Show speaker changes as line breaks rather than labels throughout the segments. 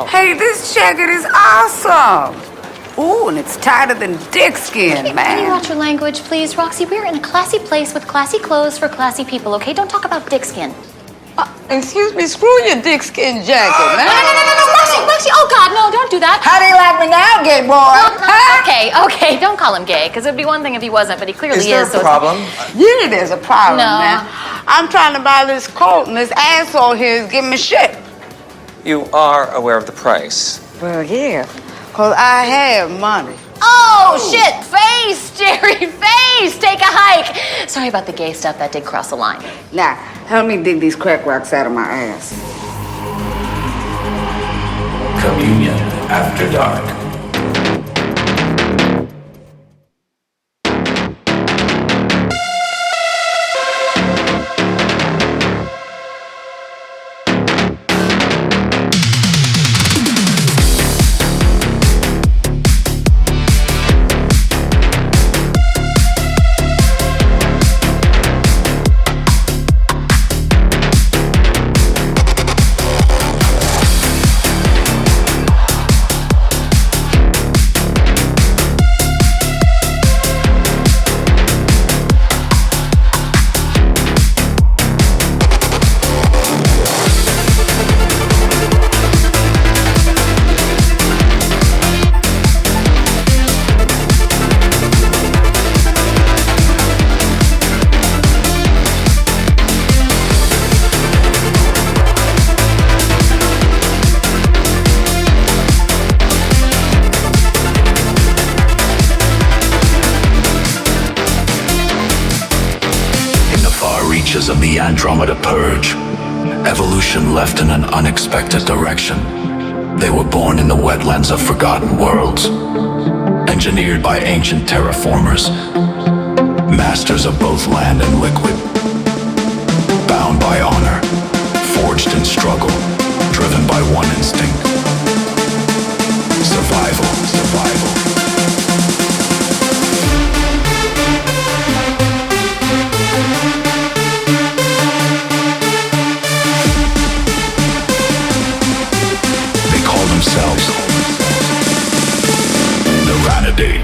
Hey, this jacket is awesome. Ooh, and it's tighter than dick skin, man.
Can you watch your language, please? Roxy, we're in a classy place with classy clothes for classy people, okay? Don't talk about dick skin.
Excuse me, screw your dick skin jacket, man.
No, Roxy, oh God, no, don't do that.
How do you like me now, gay boy?
Okay, don't call him gay, because it'd be one thing if he wasn't, but he clearly is.
Is there a problem?
Yeah, there's a problem,
No.
man. I'm trying to buy this coat, and this asshole here is giving me shit.
You are aware of the price.
Well, yeah, because I have money.
Oh, shit! Face, Jerry, face! Take a hike! Sorry about the gay stuff, that did cross the line.
Now, help me dig these crack rocks out of my ass.
Communion After Dark.
Of the Andromeda Purge, evolution left in an unexpected direction. They were born in the wetlands of forgotten worlds, engineered by ancient terraformers, masters of both land and liquid, bound by honor, forged in struggle, driven by one instinct: survival. Themselves. The Ranidae.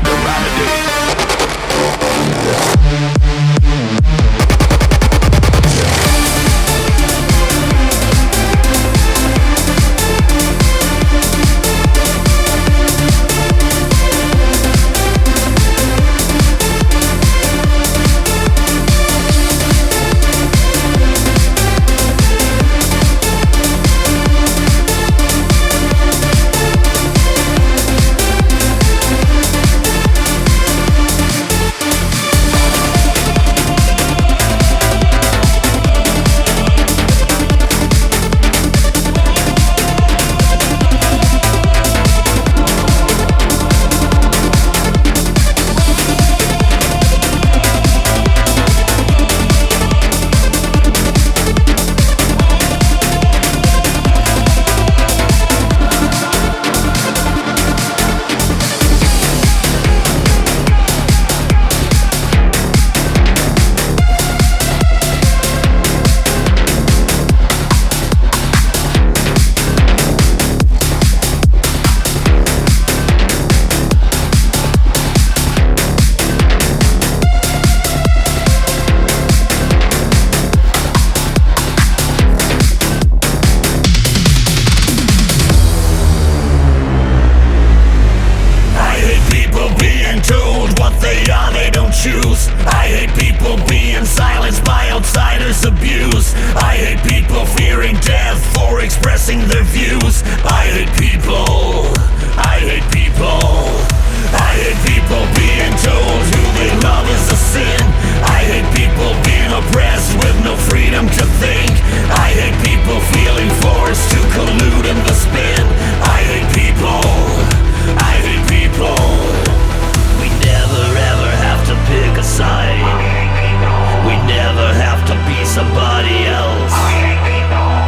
Somebody else.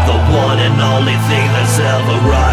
The one and only thing that's ever right.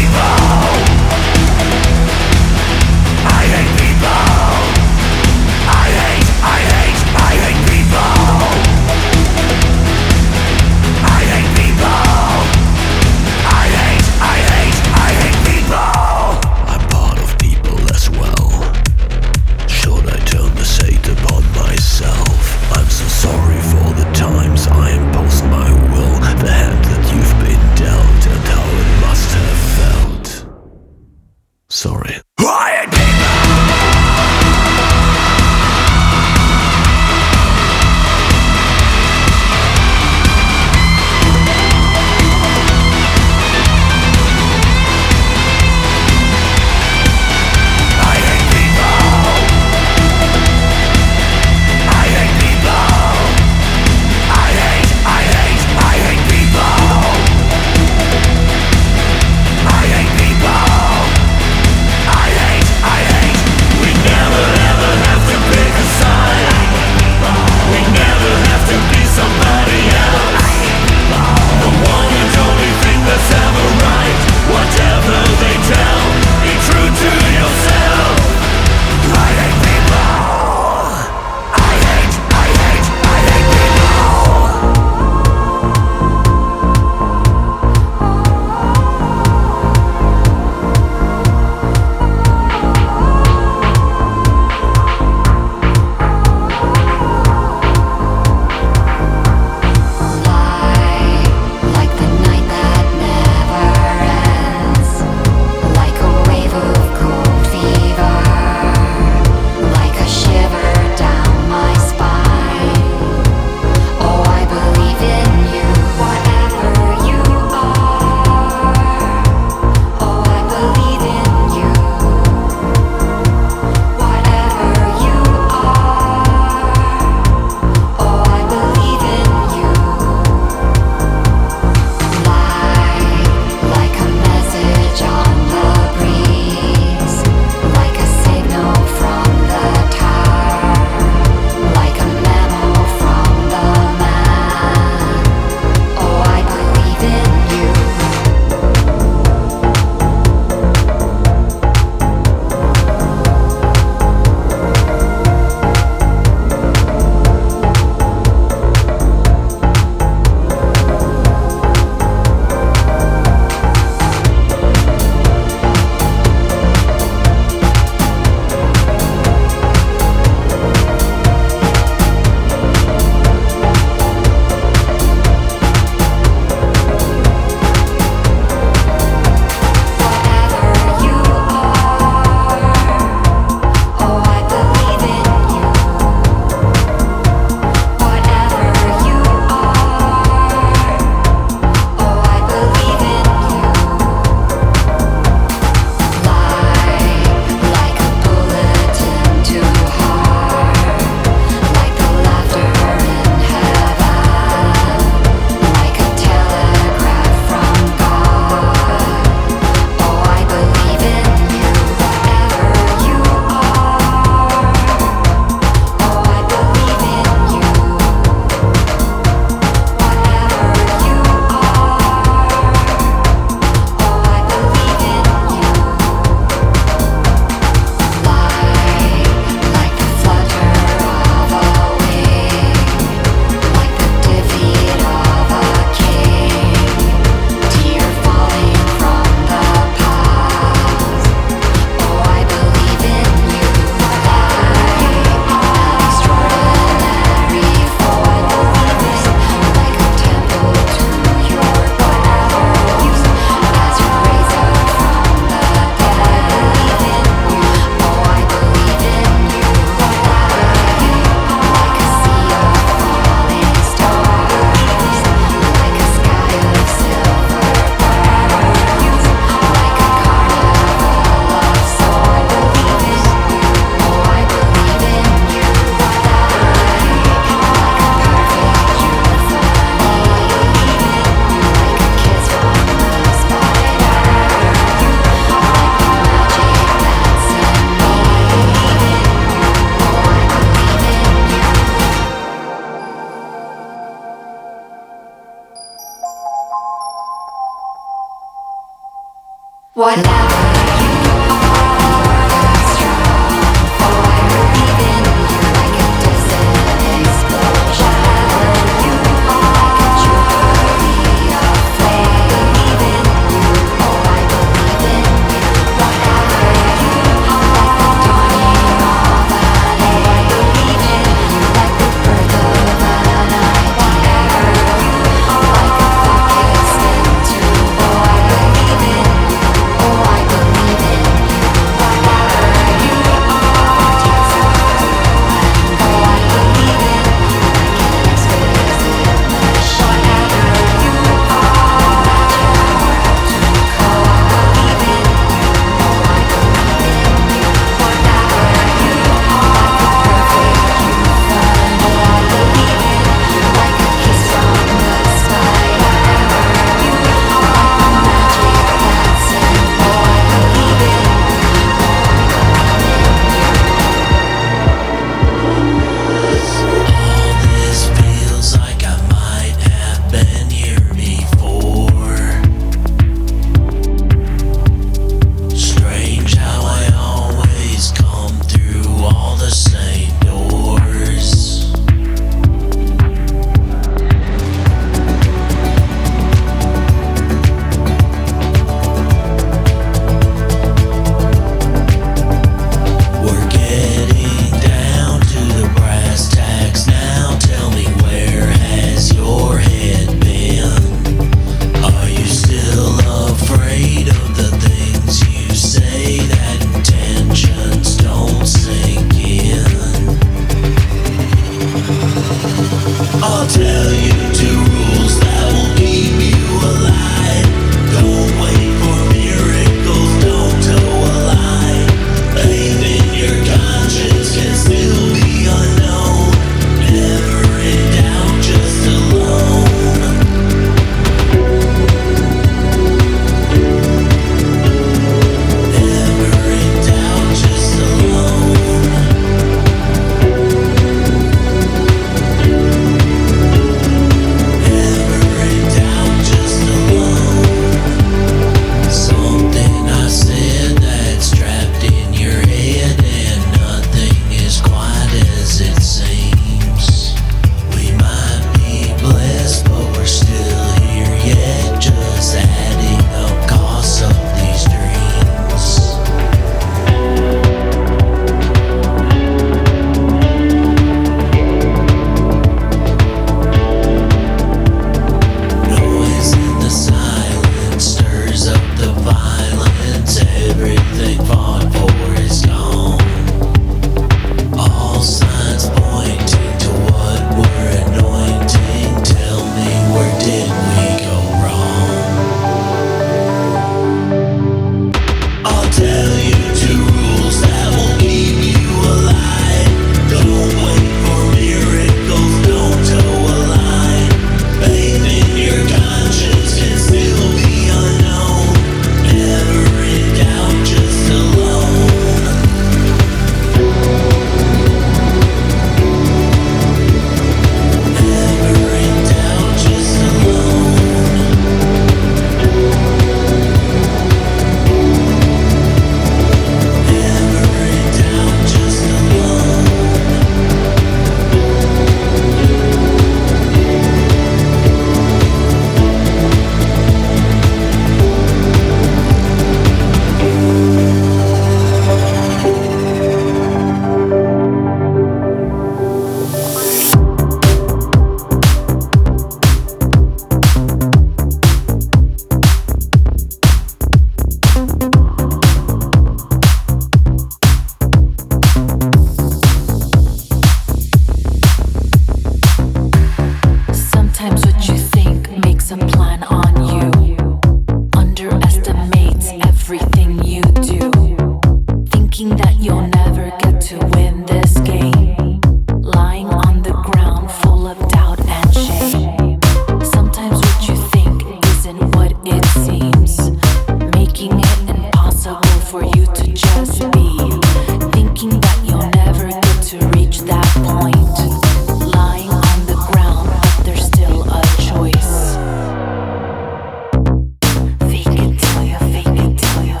Fake it till you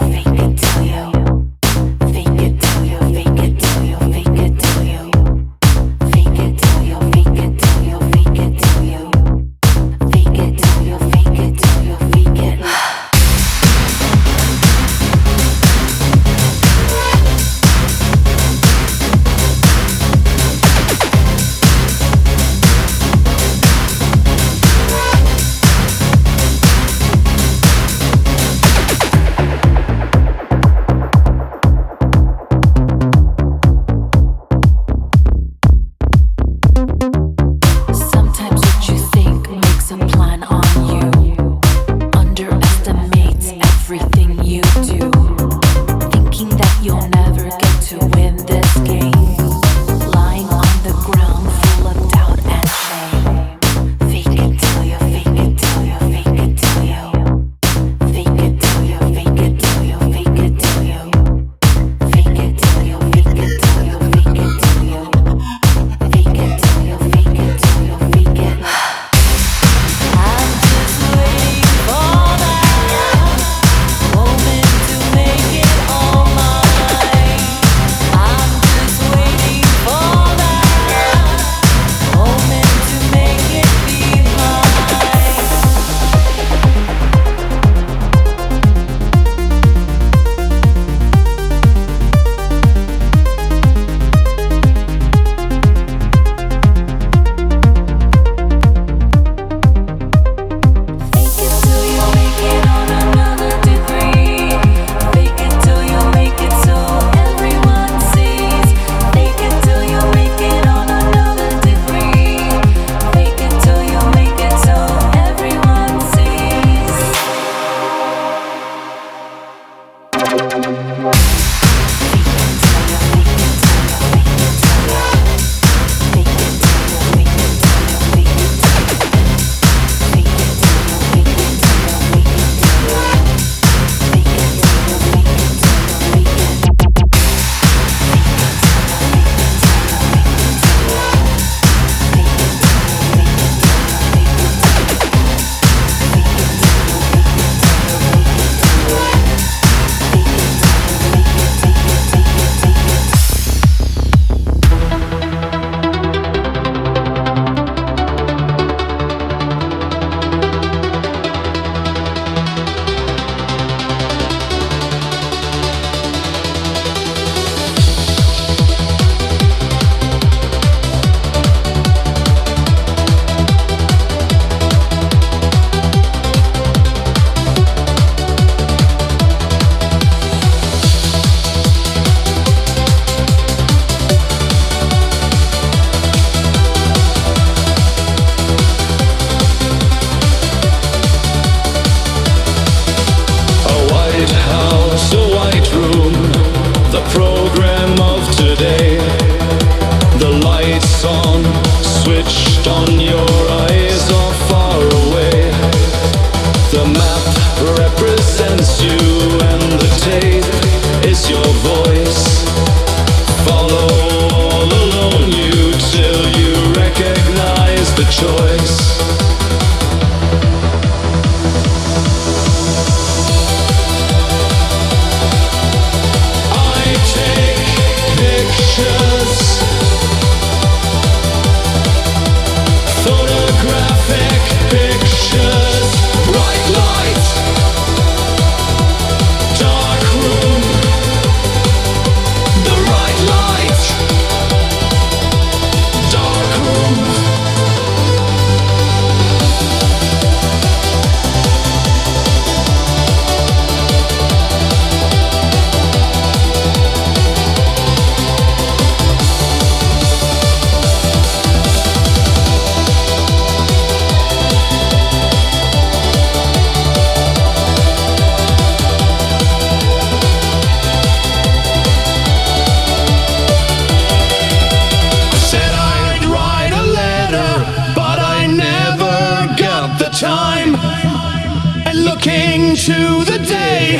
into the day,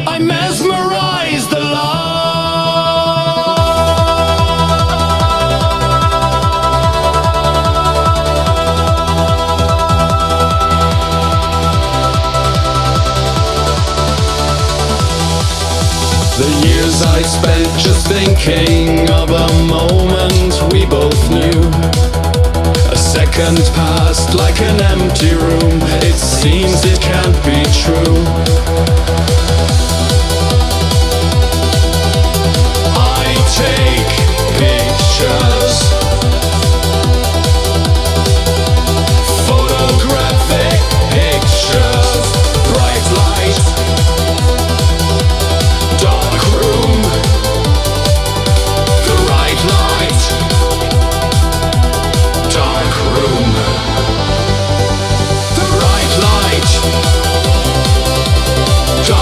I mesmerize the The years I spent just thinking of a moment we both knew. A second passed like an empty room. It seems it can't be true. I take pictures, photographic pictures, bright light, dark room, the right light, dark room, the right light, dark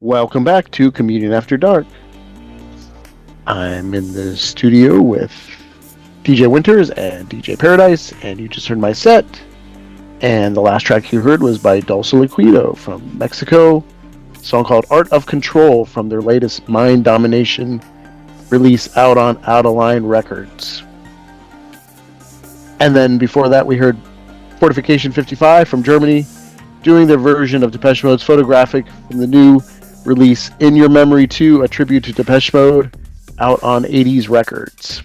Welcome back to Communion After Dark. I'm in the studio with DJ Winters and DJ Paradise, and you just heard my set. And the last track you heard was by Dulce Liquido from Mexico, a song called Art of Control from their latest Mind Domination release out on Out of Line Records. And then before that we heard Fortification 55 from Germany, doing their version of Depeche Mode's Photographic from the new release In Your Memory 2, a tribute to Depeche Mode, out on 80s Records.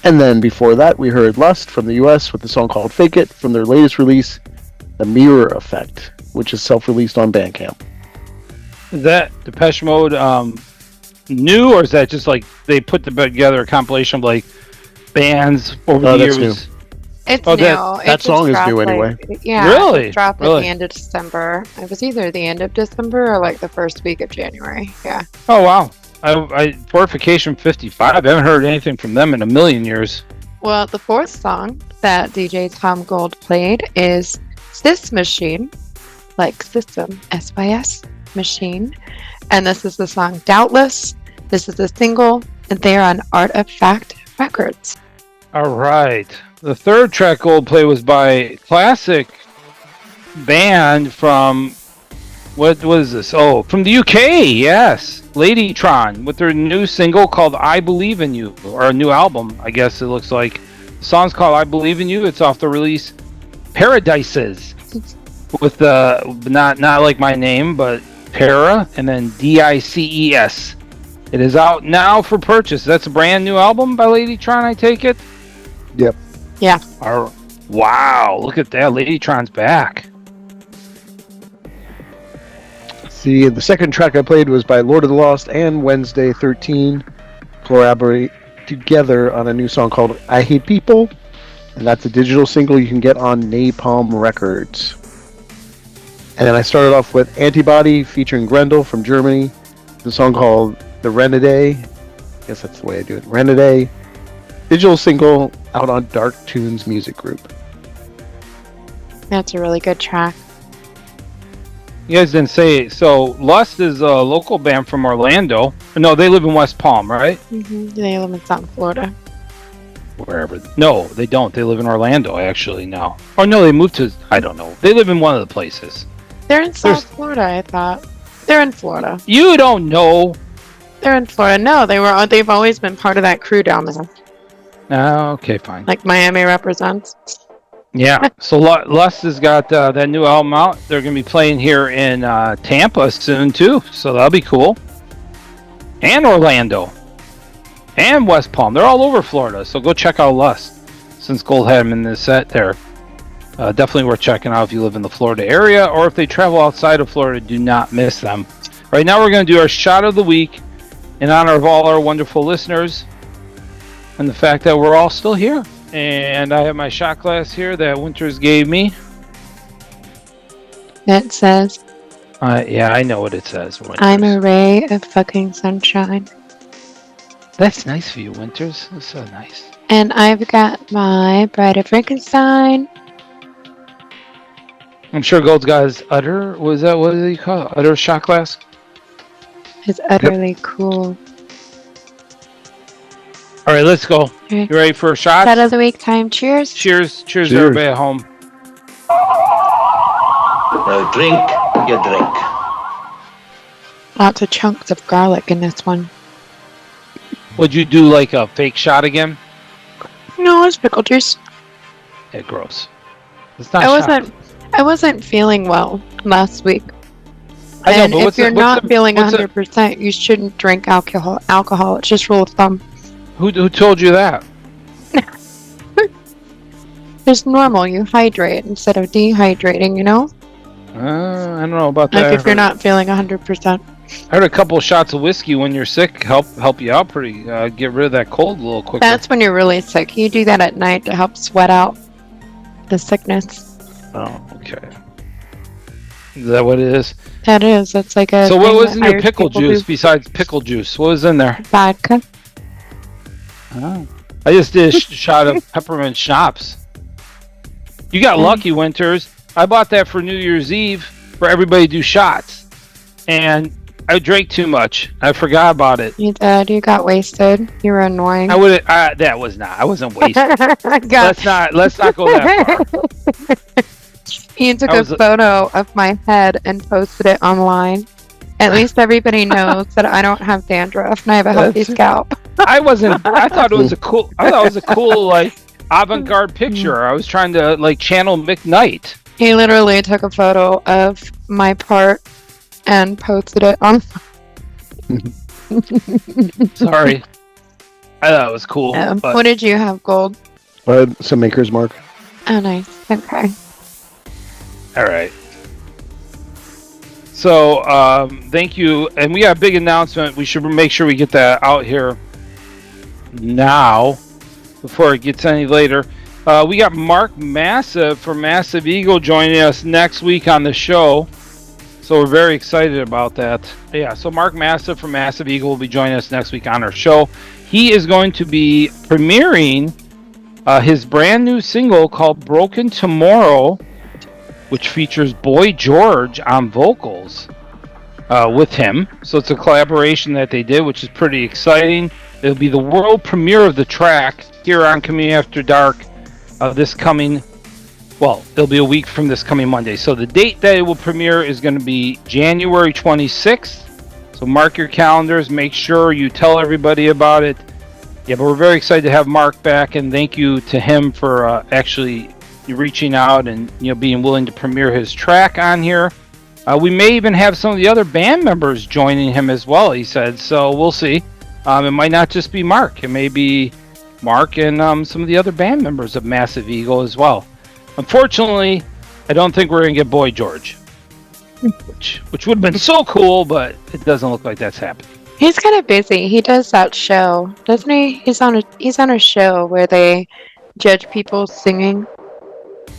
And then before that, we heard L.U.S.T from the U.S. with the song called Fake It from their latest release, The Mirror Effect, which is self-released on Bandcamp.
Is that Depeche Mode new, or is that just like they put together a compilation of like bands over the years?
New.
It's
new.
That song is new anyway.
Yeah,
really?
It dropped at the end of December. It was either the end of December or like the first week of January. Yeah.
Oh wow! I Fortification 55. I haven't heard anything from them in a million years.
Well, the fourth song that DJ Tom Gold played is SYS Machine, like system, SYS Machine, and this is the song Doubtless. This is a single, and they are on Artifact Records.
All right. The third track Gold play was by classic band from what was this? Oh, from the UK. Yes, Ladytron with their new single called "I Believe in You," or a new album, I guess it looks like. The song's called "I Believe in You." It's off the release Paradises with the not like my name, but Para and then DICES. It is out now for purchase. That's a brand new album by Ladytron, I take it.
Yep.
Yeah.
Wow, look at that. Ladytron's back.
See, the second track I played was by Lord of the Lost and Wednesday 13 collaborate together on a new song called I Hate People, and that's a digital single you can get on Napalm Records. And then I started off with Antibody featuring Grendel from Germany, the song called The Ranidae. I guess that's the way I do it. Ranidae. Digital single out on Dark Tunes Music Group.
That's a really good track.
You guys didn't say, so L.U.S.T is a local band from Orlando. No, they live in West Palm, right?
Mm-hmm. They live in South Florida.
Wherever. No, they don't. They live in Orlando, actually, now. Or no, they moved to, I don't know. They live in one of the places.
They're in South Florida, I thought. They're in Florida.
You don't know.
They're in Florida. No, they've always been part of that crew down there.
Oh, okay, fine.
Like Miami represents.
Yeah, so L.U.S.T has got that new album out. They're going to be playing here in Tampa soon, too. So that'll be cool. And Orlando. And West Palm. They're all over Florida. So go check out L.U.S.T. Since Gold had them in this set there. Definitely worth checking out if you live in the Florida area. Or if they travel outside of Florida, do not miss them. Right now we're going to do our shot of the week in honor of all our wonderful listeners. And the fact that we're all still here. And I have my shot glass here that Winters gave me.
It says,
yeah, I know what it says. Winters.
I'm a ray of fucking sunshine.
That's nice for you, Winters. That's so nice.
And I've got my Bride of Frankenstein.
I'm sure Gold's got his Utter. What do you call it? Utter shot glass?
It's utterly cool.
All right, let's go.
Okay.
You ready for a shot?
Shot of the week time. Cheers.
Cheers, everybody at home.
Now drink your drink.
Lots of chunks of garlic in this one.
Would you do like a fake shot again?
No, it's pickle juice.
Yeah, gross. It's not.
I wasn't feeling well last week.
I know,
and
but
if you're not feeling 100%, you shouldn't drink alcohol. It's just rule of thumb.
Who told you that?
It's normal. You hydrate instead of dehydrating, you know?
I don't know about that.
Like if you're not feeling 100%.
I heard a couple of shots of whiskey when you're sick help you out pretty. Get rid of that cold a little quicker.
That's when you're really sick. You do that at night to help sweat out the sickness.
Oh, okay. Is that what it is?
That is. That's like a.
So what was in your
Irish
pickle
people
juice
do.
besides pickle juice? What was in there?
Vodka.
Oh. I just did a shot of peppermint schnapps. You got lucky, Winters. I bought that for New Year's Eve, for everybody to do shots. And I drank too much. I forgot about it.
You did. You got wasted. You were annoying.
I would. That was not. I wasn't wasted. Let's not go that far.
Ian took a photo of my head and posted it online. At least everybody knows that I don't have dandruff and I have a healthy scalp.
I thought it was a cool. Like avant-garde picture. I was trying to like channel McKnight.
He literally took a photo of my part and posted it on.
Sorry. I thought it was cool. But...
What did you have, Gold?
Some Maker's Mark.
Oh, nice. Okay.
All right. So, thank you. And we got a big announcement. We should make sure we get that out here now before it gets any later. We got Mark Massive from Massive Eagle joining us next week on the show. So we're very excited about that. Yeah, so Mark Massive from Massive Eagle will be joining us next week on our show. He is going to be premiering his brand new single called Broken Tomorrow, which features Boy George on vocals with him. So it's a collaboration that they did, which is pretty exciting. It'll be the world premiere of the track here on Community After Dark this coming, well, it'll be a week from this coming Monday. So the date that it will premiere is going to be January 26th. So mark your calendars. Make sure you tell everybody about it. Yeah, but we're very excited to have Mark back, and thank you to him for actually reaching out and being willing to premiere his track on here. We may even have some of the other band members joining him as well, he said. So we'll see. It might not just be Mark. It may be Mark and some of the other band members of Massive Eagle as well. Unfortunately, I don't think we're going to get Boy George, which would have been so cool, but it doesn't look like that's happening.
He's kind of busy. He does that show, doesn't he? He's on a show where they judge people singing.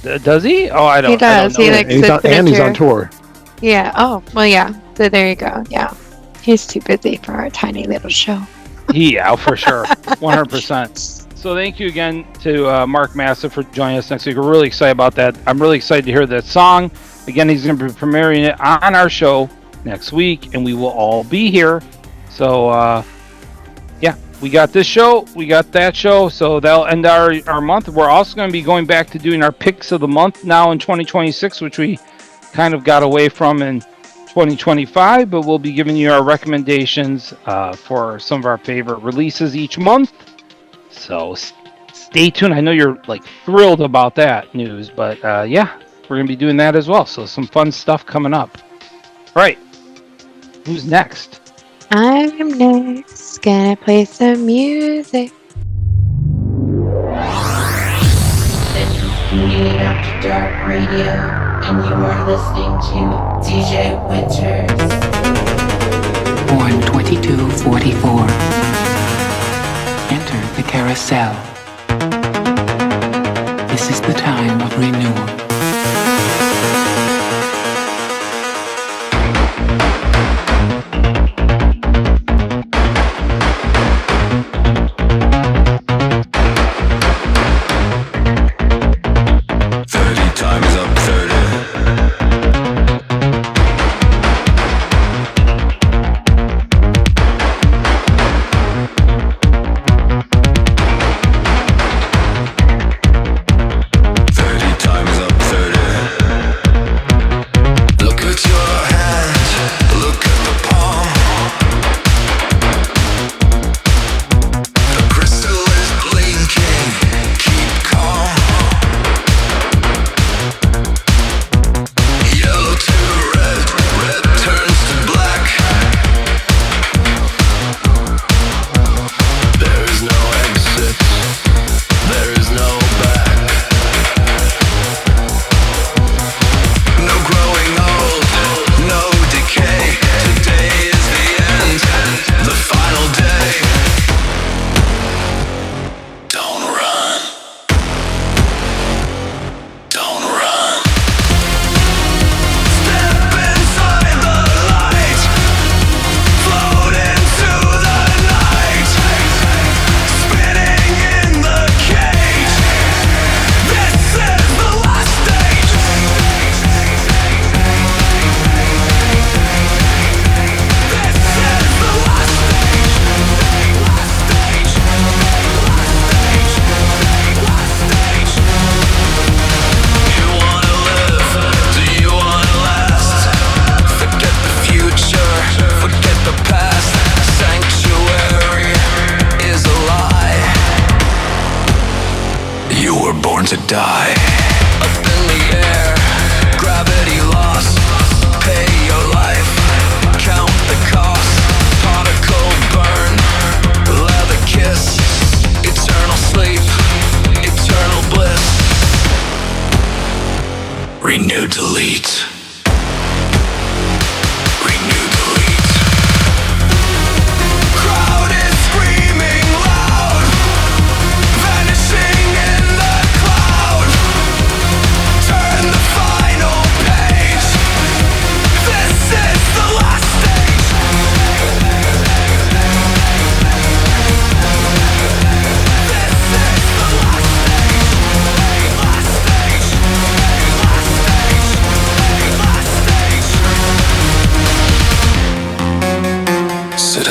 Does he? Oh, I don't.
He does.
I don't know.
He's on tour.
Yeah. Oh, well, yeah. So there you go. Yeah. He's too busy for our tiny little show.
Yeah, for sure. 100%. So thank you again to Mark Massive for joining us next week. We're really excited about that. I'm really excited to hear that song. Again, he's going to be premiering it on our show next week, and we will all be here. So, yeah, we got this show. We got that show. So that'll end our month. We're also going to be going back to doing our picks of the month now in 2026, which we kind of got away from in 2025, but we'll be giving you our recommendations for some of our favorite releases each month. So stay tuned. I know you're like thrilled about that news, but yeah, we're going to be doing that as well. So some fun stuff coming up. All right. Who's next?
I'm next. Gonna play some music.
This is Community After Dark Radio, and you are listening to DJ Winters.
Born 2244. Enter the carousel. This is the time of renewal.
Time's up.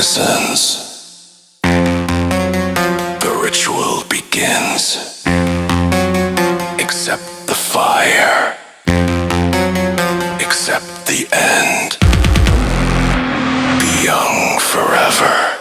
citizens. The ritual begins. Accept the fire. Accept the end. Be young forever.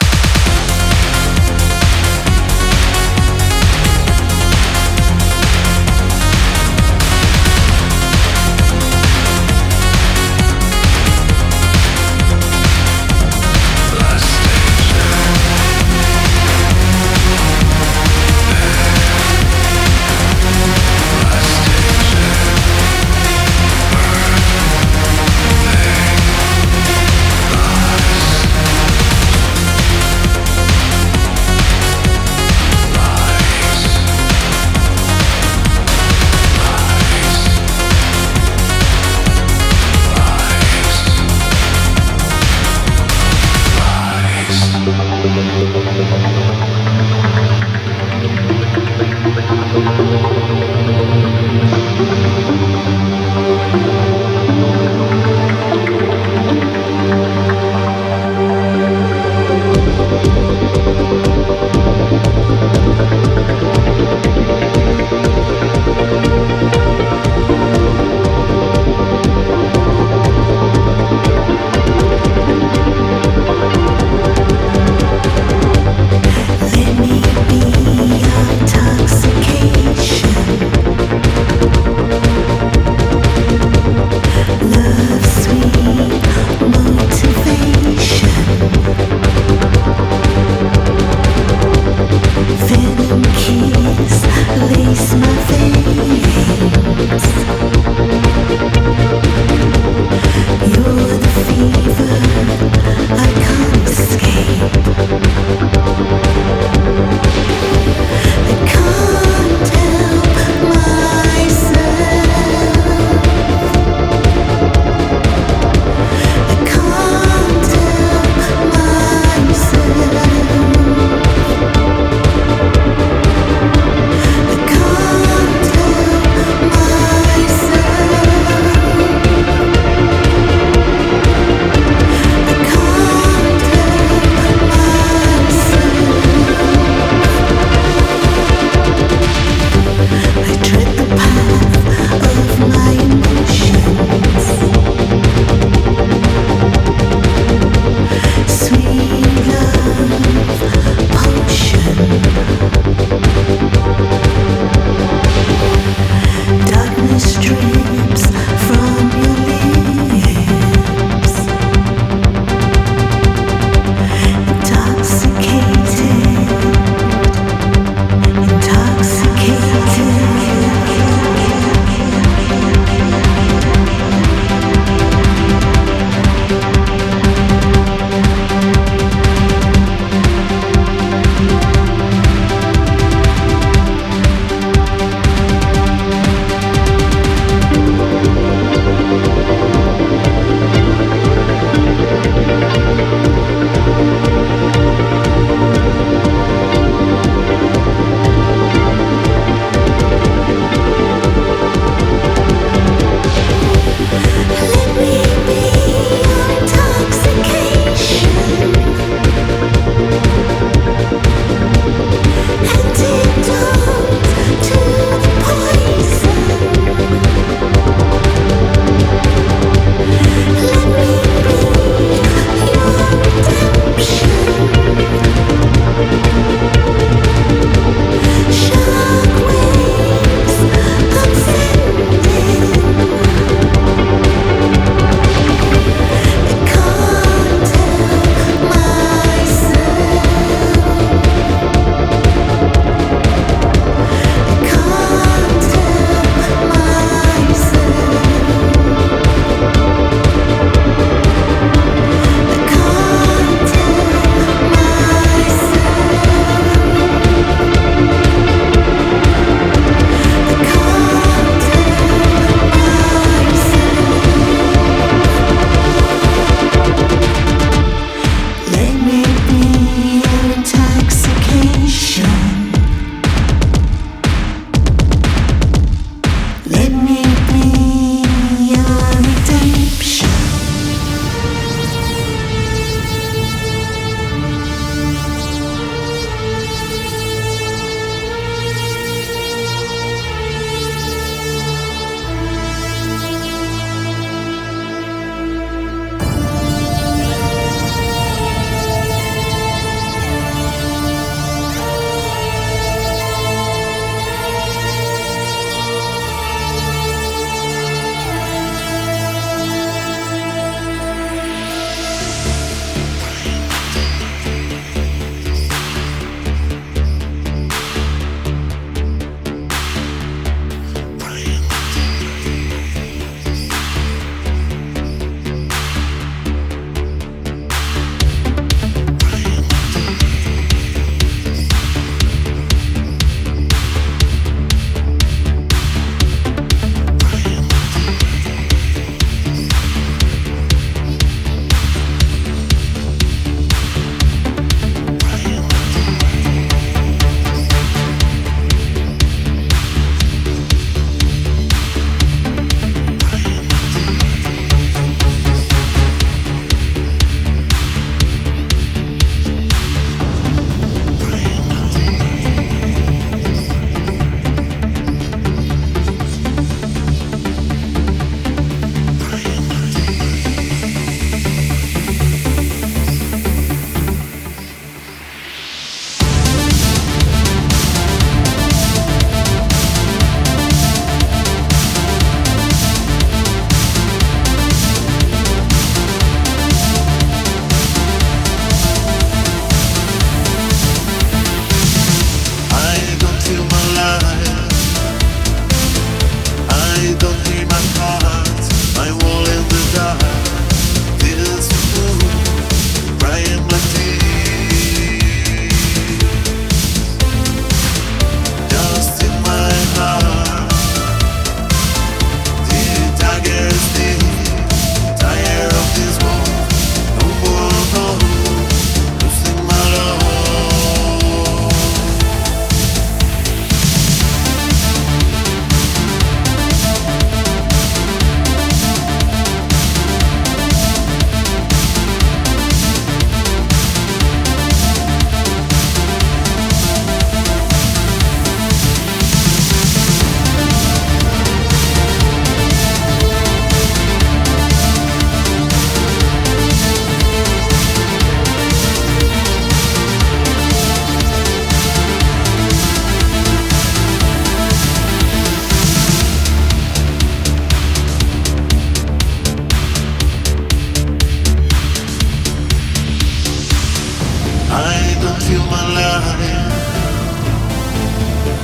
feel my life.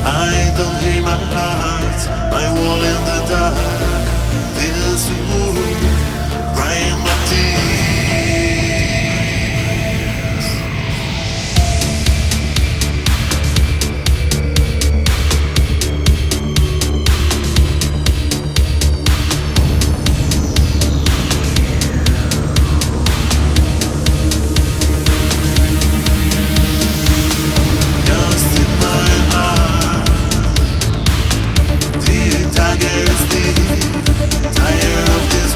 I don't hear my heart, my wall in the dark. This wound, crying my tears. Just in my heart, the target is deep. Tired of this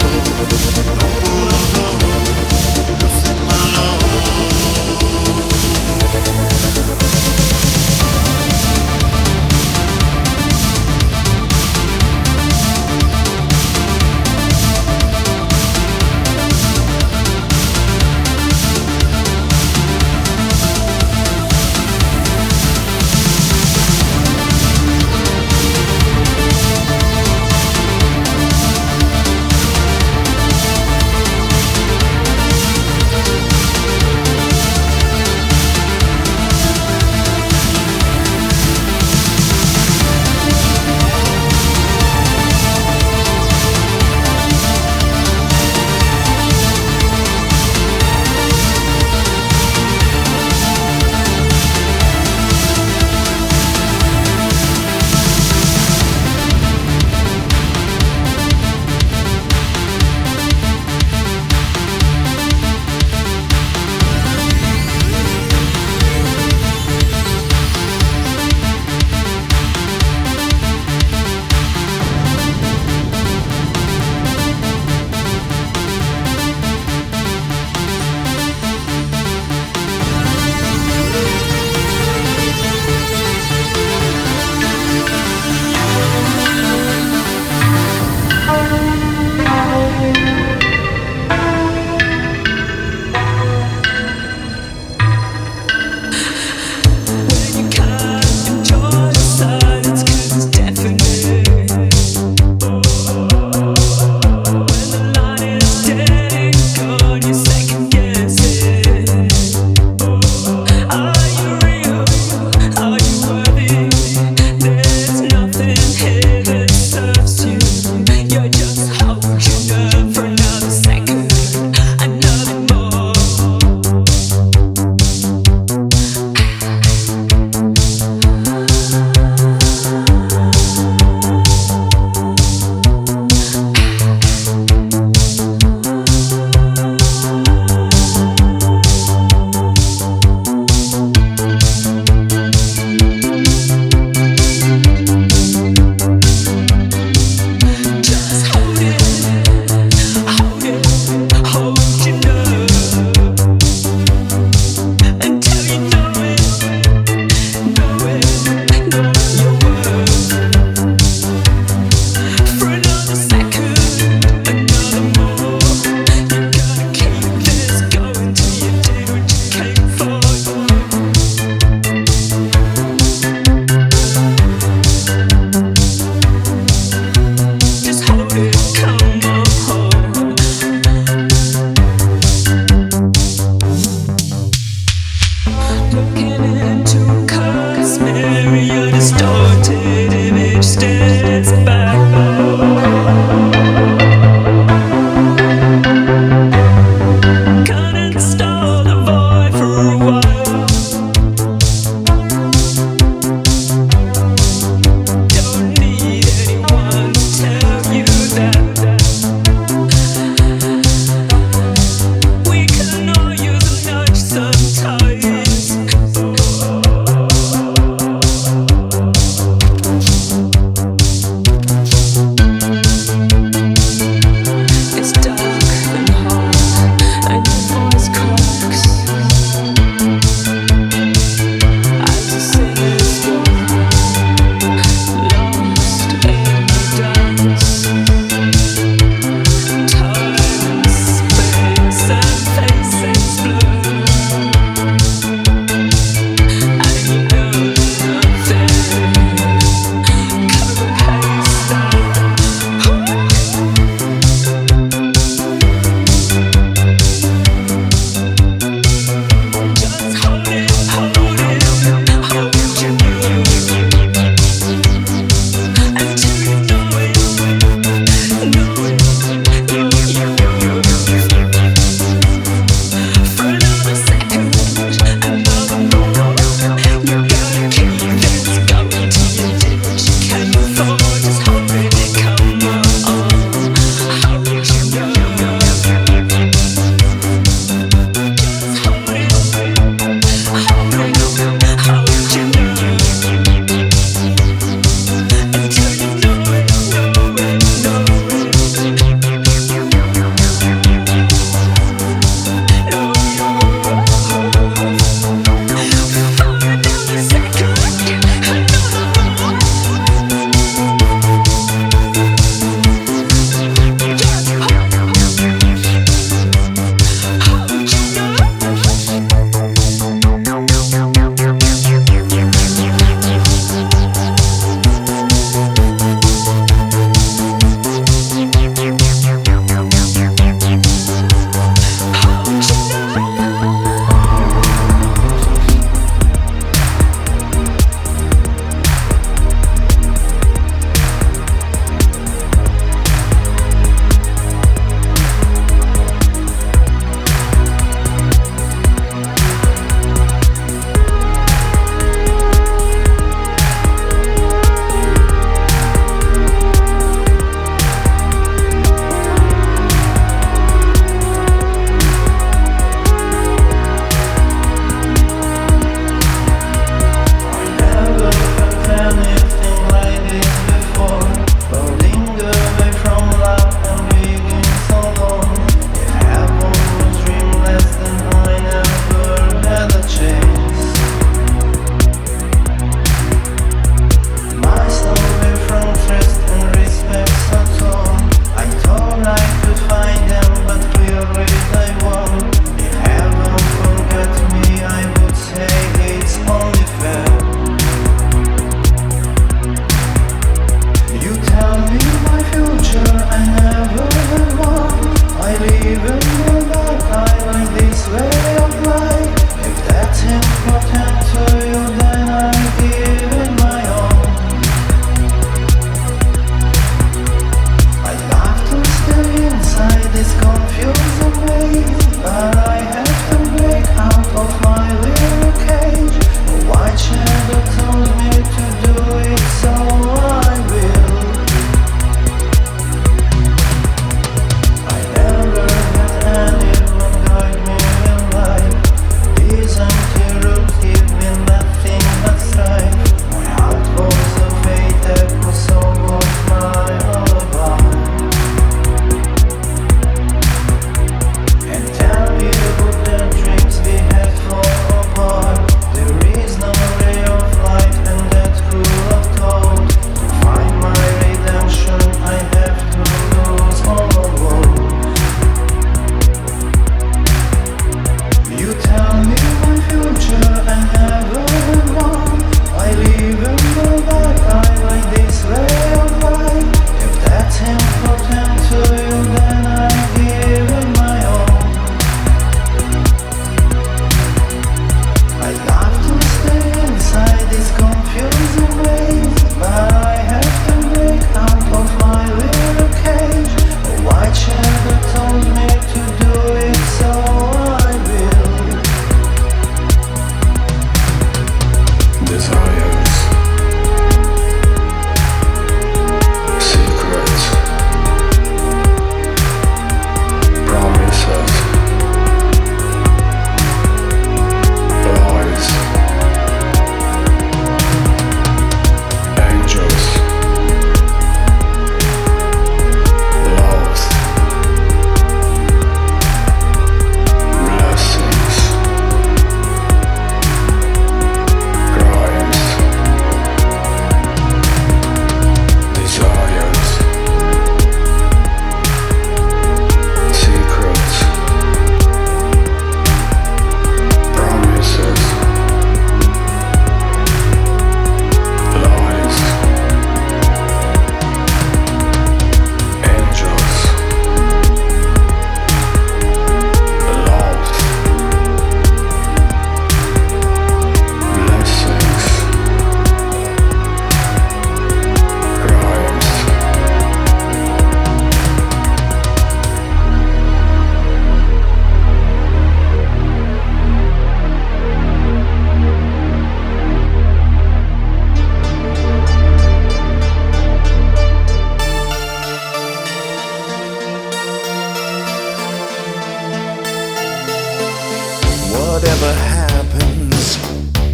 whatever happens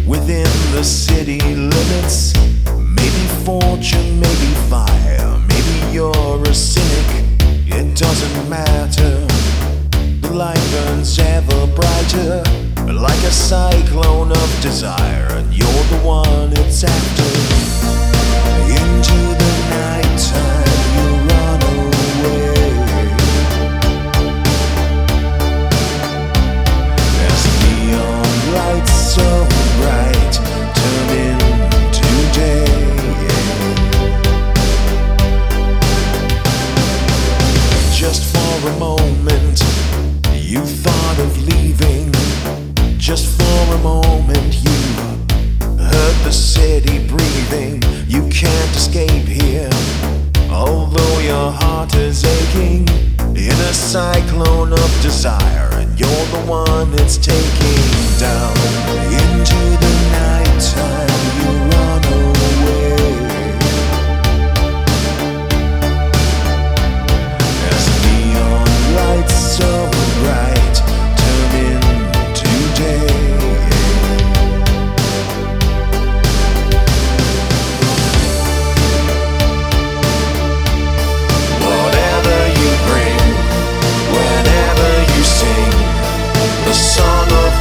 within the city limits, maybe fortune, maybe fire, maybe you're a cynic, it doesn't matter. The light burns ever brighter, like a cyclone of desire, and you're the one it's after. Into the nighttime you run away, as neon lights so bright turn into day. Just for a moment you thought of leaving. Just for a moment you heard the city breathing. You can't escape here, although your heart is aching in a cyclone of desire, and you're the one it's taking down. Into the nighttime you run away, as neon lights so bright turn into day. Whatever you bring, whenever you sing the song of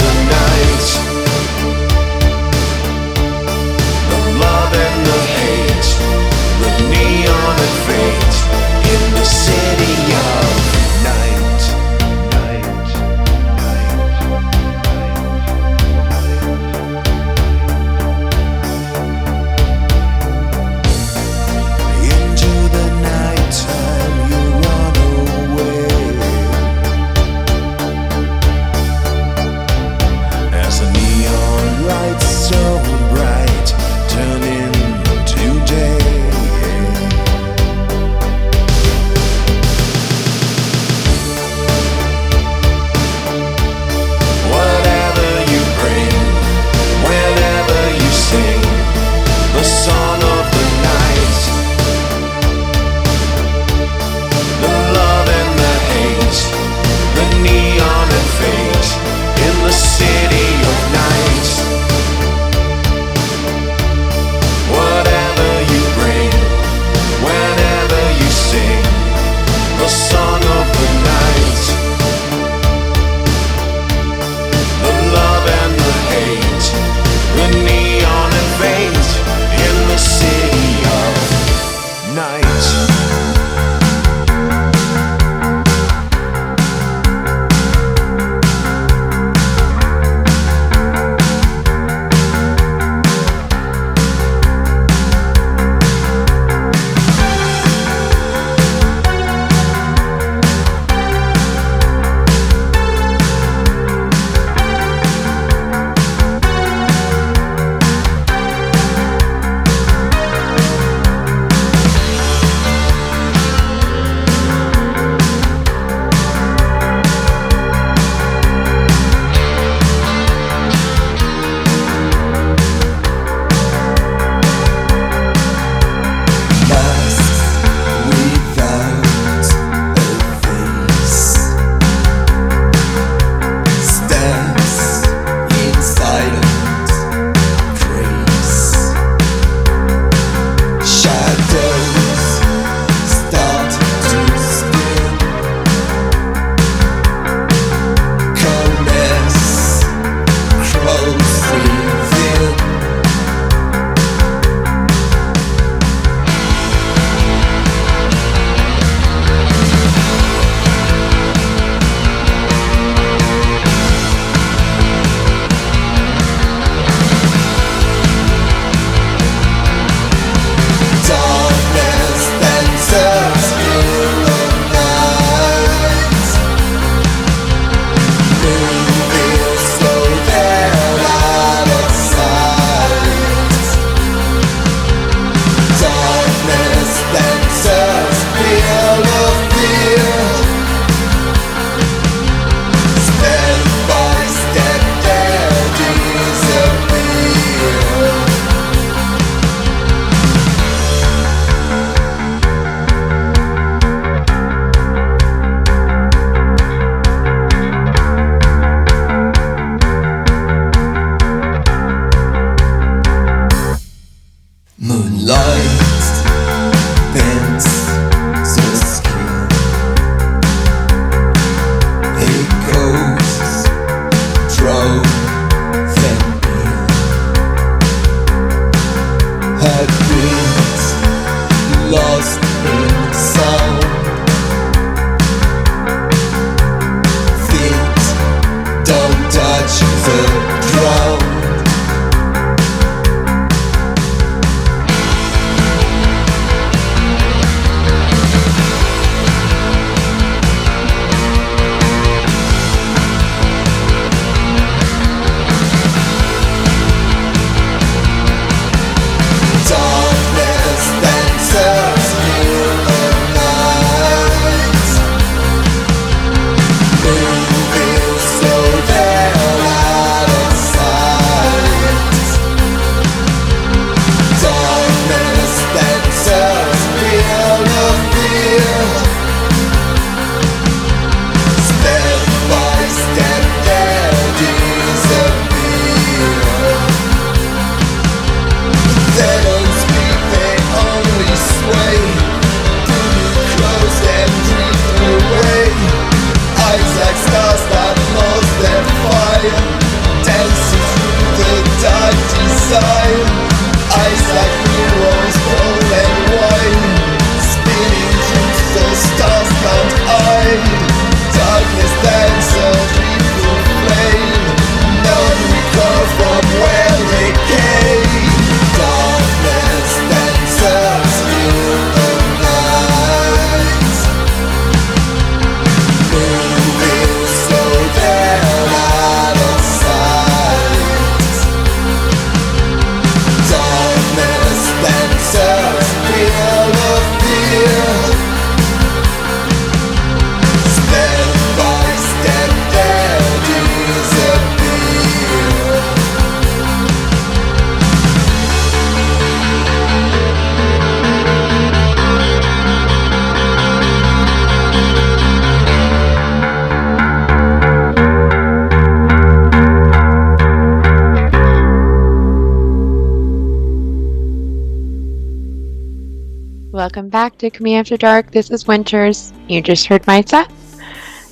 welcome back to Me After Dark. This is Winters. You just heard my set.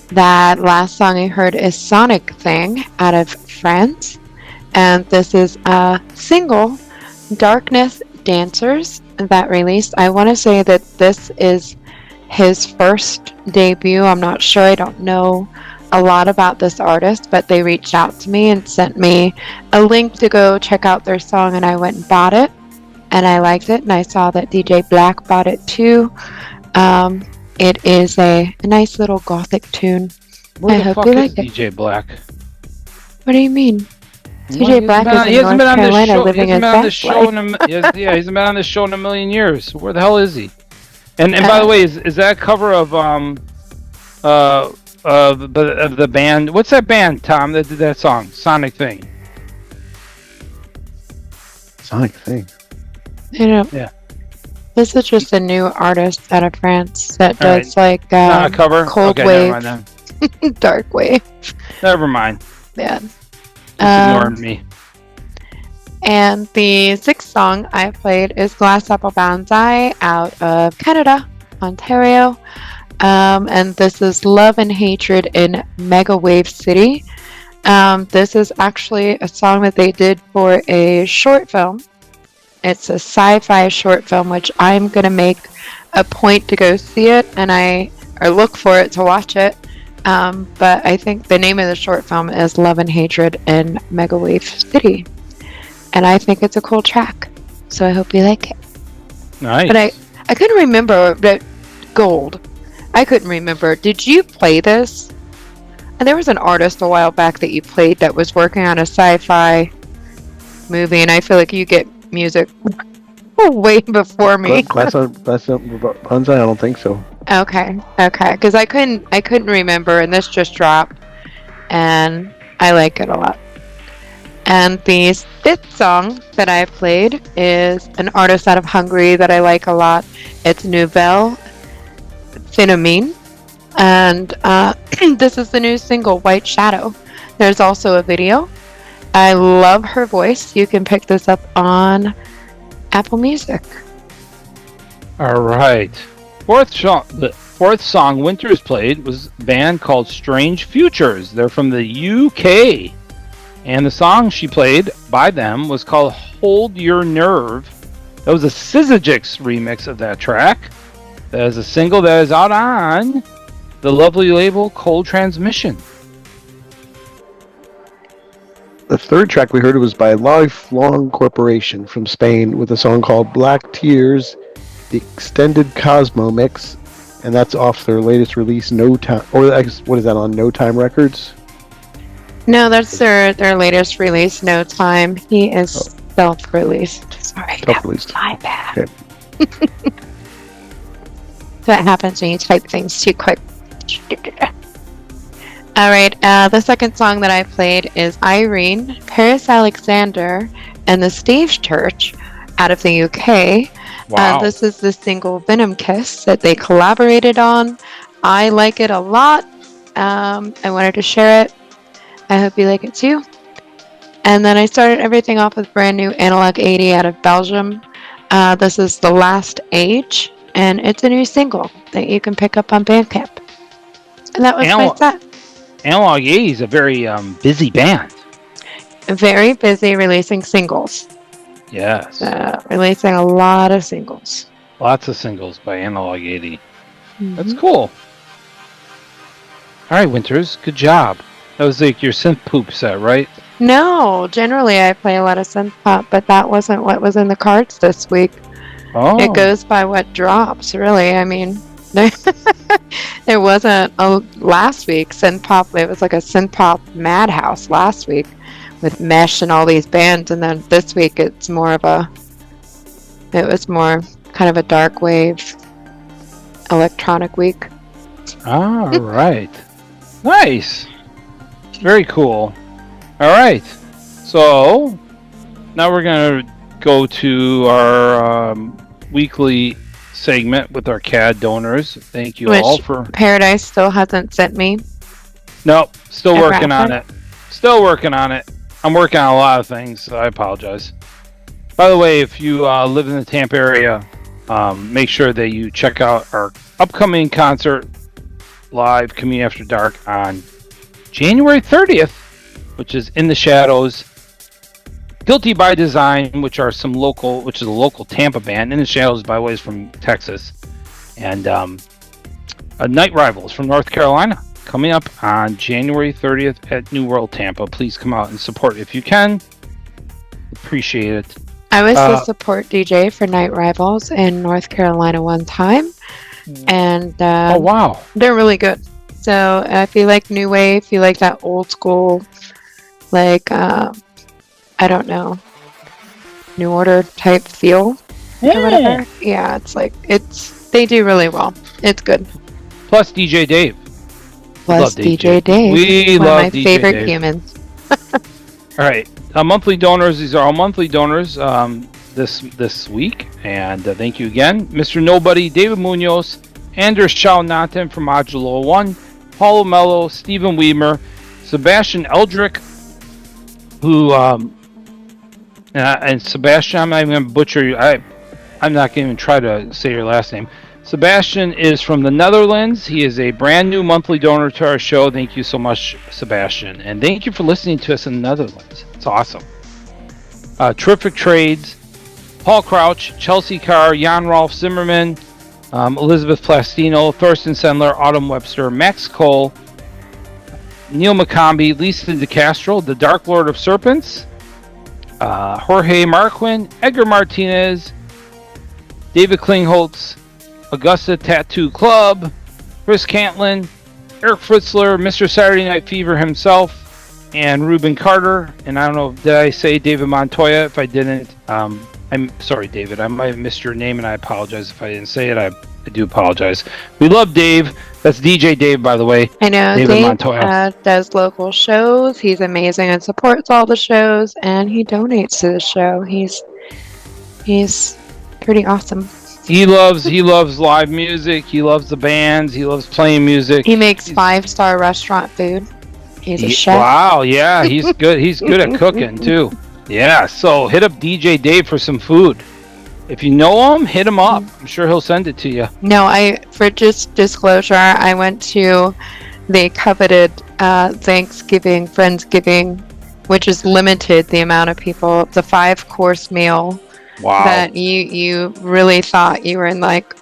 That last song I heard is Sonic Thing out of France. And this is a single, Darkness Dancers, that released. I want to say that this is his first debut. I'm not sure. I don't know a lot about this artist, but they reached out to me and sent me a link to go check out their song, and I went and bought it. And I liked it, and I saw that DJ Black bought it too. It is a nice little Gothic tune.
Where
I
the
hope
fuck
you
is
like it.
DJ Black?
What do you mean?
Well,
DJ Black is in North Carolina living his best life.
he hasn't been on this show in a million years. Where the hell is he? And by the way, is that a cover of the band? What's that band, Tom, that did that song, Sonic Thing?
Sonic Thing.
You know,
yeah.
This is just a new artist out of France that
All
does like
not a cover.
cold
Okay,
wave,
never mind then.
dark wave.
Never mind.
Yeah.
Just ignored me.
And the sixth song I played is Glass Apple Bonzai out of Canada, Ontario. And this is Love and Hatred in Megawave City. This is actually a song that they did for a short film. It's a sci-fi short film, which I'm going to make a point to go see it, or look for it to watch it. But I think the name of the short film is Love and Hatred in Megawave City. And I think it's a cool track. So I hope you like it.
Nice.
But I couldn't remember that Gold. I couldn't remember. Did you play this? And there was an artist a while back that you played that was working on a sci-fi movie, and I feel like you get music way before me.
Glass on Bonzai? I don't think so.
Okay, because I couldn't remember, and this just dropped, and I like it a lot. And the fifth song that I played is an artist out of Hungary that I like a lot. It's Nouvelle, Phénomène, and this is the new single, White Shadow. There's also a video. I love her voice. You can pick this up on Apple Music.
All right. The fourth song Winters played was a band called Strange Futures. They're from the UK. And the song she played by them was called Hold Your Nerve. That was a SYS remix of that track. That is a single that is out on the lovely label Cold Transmission.
The third track we heard was by Lifelong Corporation from Spain with a song called Black Tears, the extended Cosmo mix, and that's off their latest release, No Time. Or what is that on? No Time Records?
No, that's their latest release, No Time. He is self-released. Sorry,
self-released.
My bad. Okay. That happens when you type things too quick. All right, the second song that I played is Eirene, Paris Alexander, and the Stave Church out of the UK.
Wow.
This is the single Venom Kiss that they collaborated on. I like it a lot. I wanted to share it. I hope you like it too. And then I started everything off with brand new Analog 80 out of Belgium. This is The Last Age, and it's a new single that you can pick up on Bandcamp. And that was my set.
Analog 80 is a very busy band.
Very busy releasing singles.
Yes.
Releasing a lot of singles.
Lots of singles by Analog 80.
Mm-hmm.
That's cool. All right, Winters, good job. That was like your synth poop set, right?
No, generally I play a lot of synth pop, but that wasn't what was in the cards this week.
Oh.
It goes by what drops, really. I mean, there wasn't a last week synth pop. It was like a synth pop madhouse last week with Mesh and all these bands, and then this week it was more kind of a dark wave electronic week.
All right. Nice. Very cool. All right. So now we're going to go to our weekly segment with our CAD donors. Thank you all for...
Paradise still hasn't sent me.
Nope. Still working on it. Still working on it. I'm working on a lot of things. So I apologize. By the way, if you live in the Tampa area, make sure that you check out our upcoming concert live Community After Dark on January 30th, which is In the Shadows. Guilty by Design, which is a local Tampa band. In the Shadows, by the way, is from Texas. And Night Rivals from North Carolina, coming up on January 30th at New World Tampa. Please come out and support if you can. Appreciate it.
I was the support DJ for Night Rivals in North Carolina one time. And
oh, wow.
They're really good. So if you like new wave, if you like that old school, like, I don't know, New Order type feel or whatever. Yeah, they do really well. It's good.
Plus DJ Dave.
Plus DJ Dave.
We
one
love
of my
DJ
favorite
Dave.
humans.
All right, monthly donors. These are all monthly donors this week, and thank you again, Mr. Nobody, David Munoz, Anders Chow Naten from Modulo 1, Paulo Mello, Stephen Weimer, Sebastian Eldrick, who and Sebastian, I'm not even going to butcher you. I'm not going to even try to say your last name. Sebastian is from the Netherlands. He is a brand new monthly donor to our show. Thank you so much, Sebastian. And thank you for listening to us in the Netherlands. It's awesome. Terrific Trades, Paul Crouch, Chelsea Carr, Jan Rolf Zimmerman, Elizabeth Plastino, Thorsten Sendler, Autumn Webster, Max Cole, Neil McCombie, Lisa DeCastro, the Dark Lord of Serpents, Jorge Marquin, Edgar Martinez, David Klingholtz, Augusta Tattoo Club, Chris Cantlin, Eric Fritzler, Mr. Saturday Night Fever himself, and Ruben Carter. And I don't know, did I say David Montoya? If I didn't, I'm sorry, David. I might have missed your name, and I apologize if I didn't say it. I do apologize. We love Dave. That's DJ Dave, by the way.
I know
David
Dave
Montoya.
does local shows. He's amazing and supports all the shows, and he donates to the show. He's pretty awesome.
He loves live music. He loves the bands. He loves playing music.
He makes 5-star restaurant food. He's a chef.
Wow, yeah, he's good. He's good at cooking too. Yeah, so hit up DJ Dave for some food. If you know him, hit him up. I'm sure he'll send it to you.
No, for just disclosure, I went to the coveted Thanksgiving, Friendsgiving, which is limited the amount of people, the 5-course meal.
Wow.
That you really thought you were in like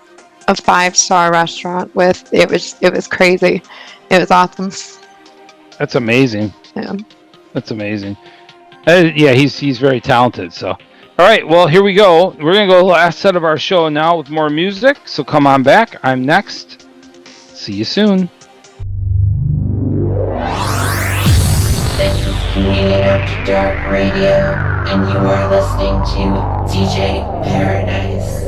a 5-star restaurant with. It was crazy. It was awesome.
That's amazing.
Yeah.
That's amazing. Yeah, he's very talented. So, all right, well, here we go. We're gonna go to the last set of our show now with more music. So come on back. I'm next. See you soon.
This is Community After Dark Radio, and you are listening to DJ Paradise.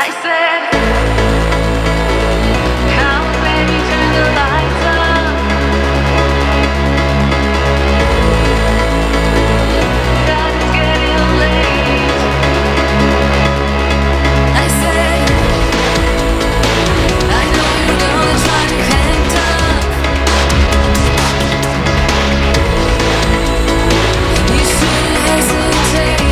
I said, come baby, turn the lights up. God, it's getting late. I said, I know you're gonna try to hang tough. You shouldn't hesitate.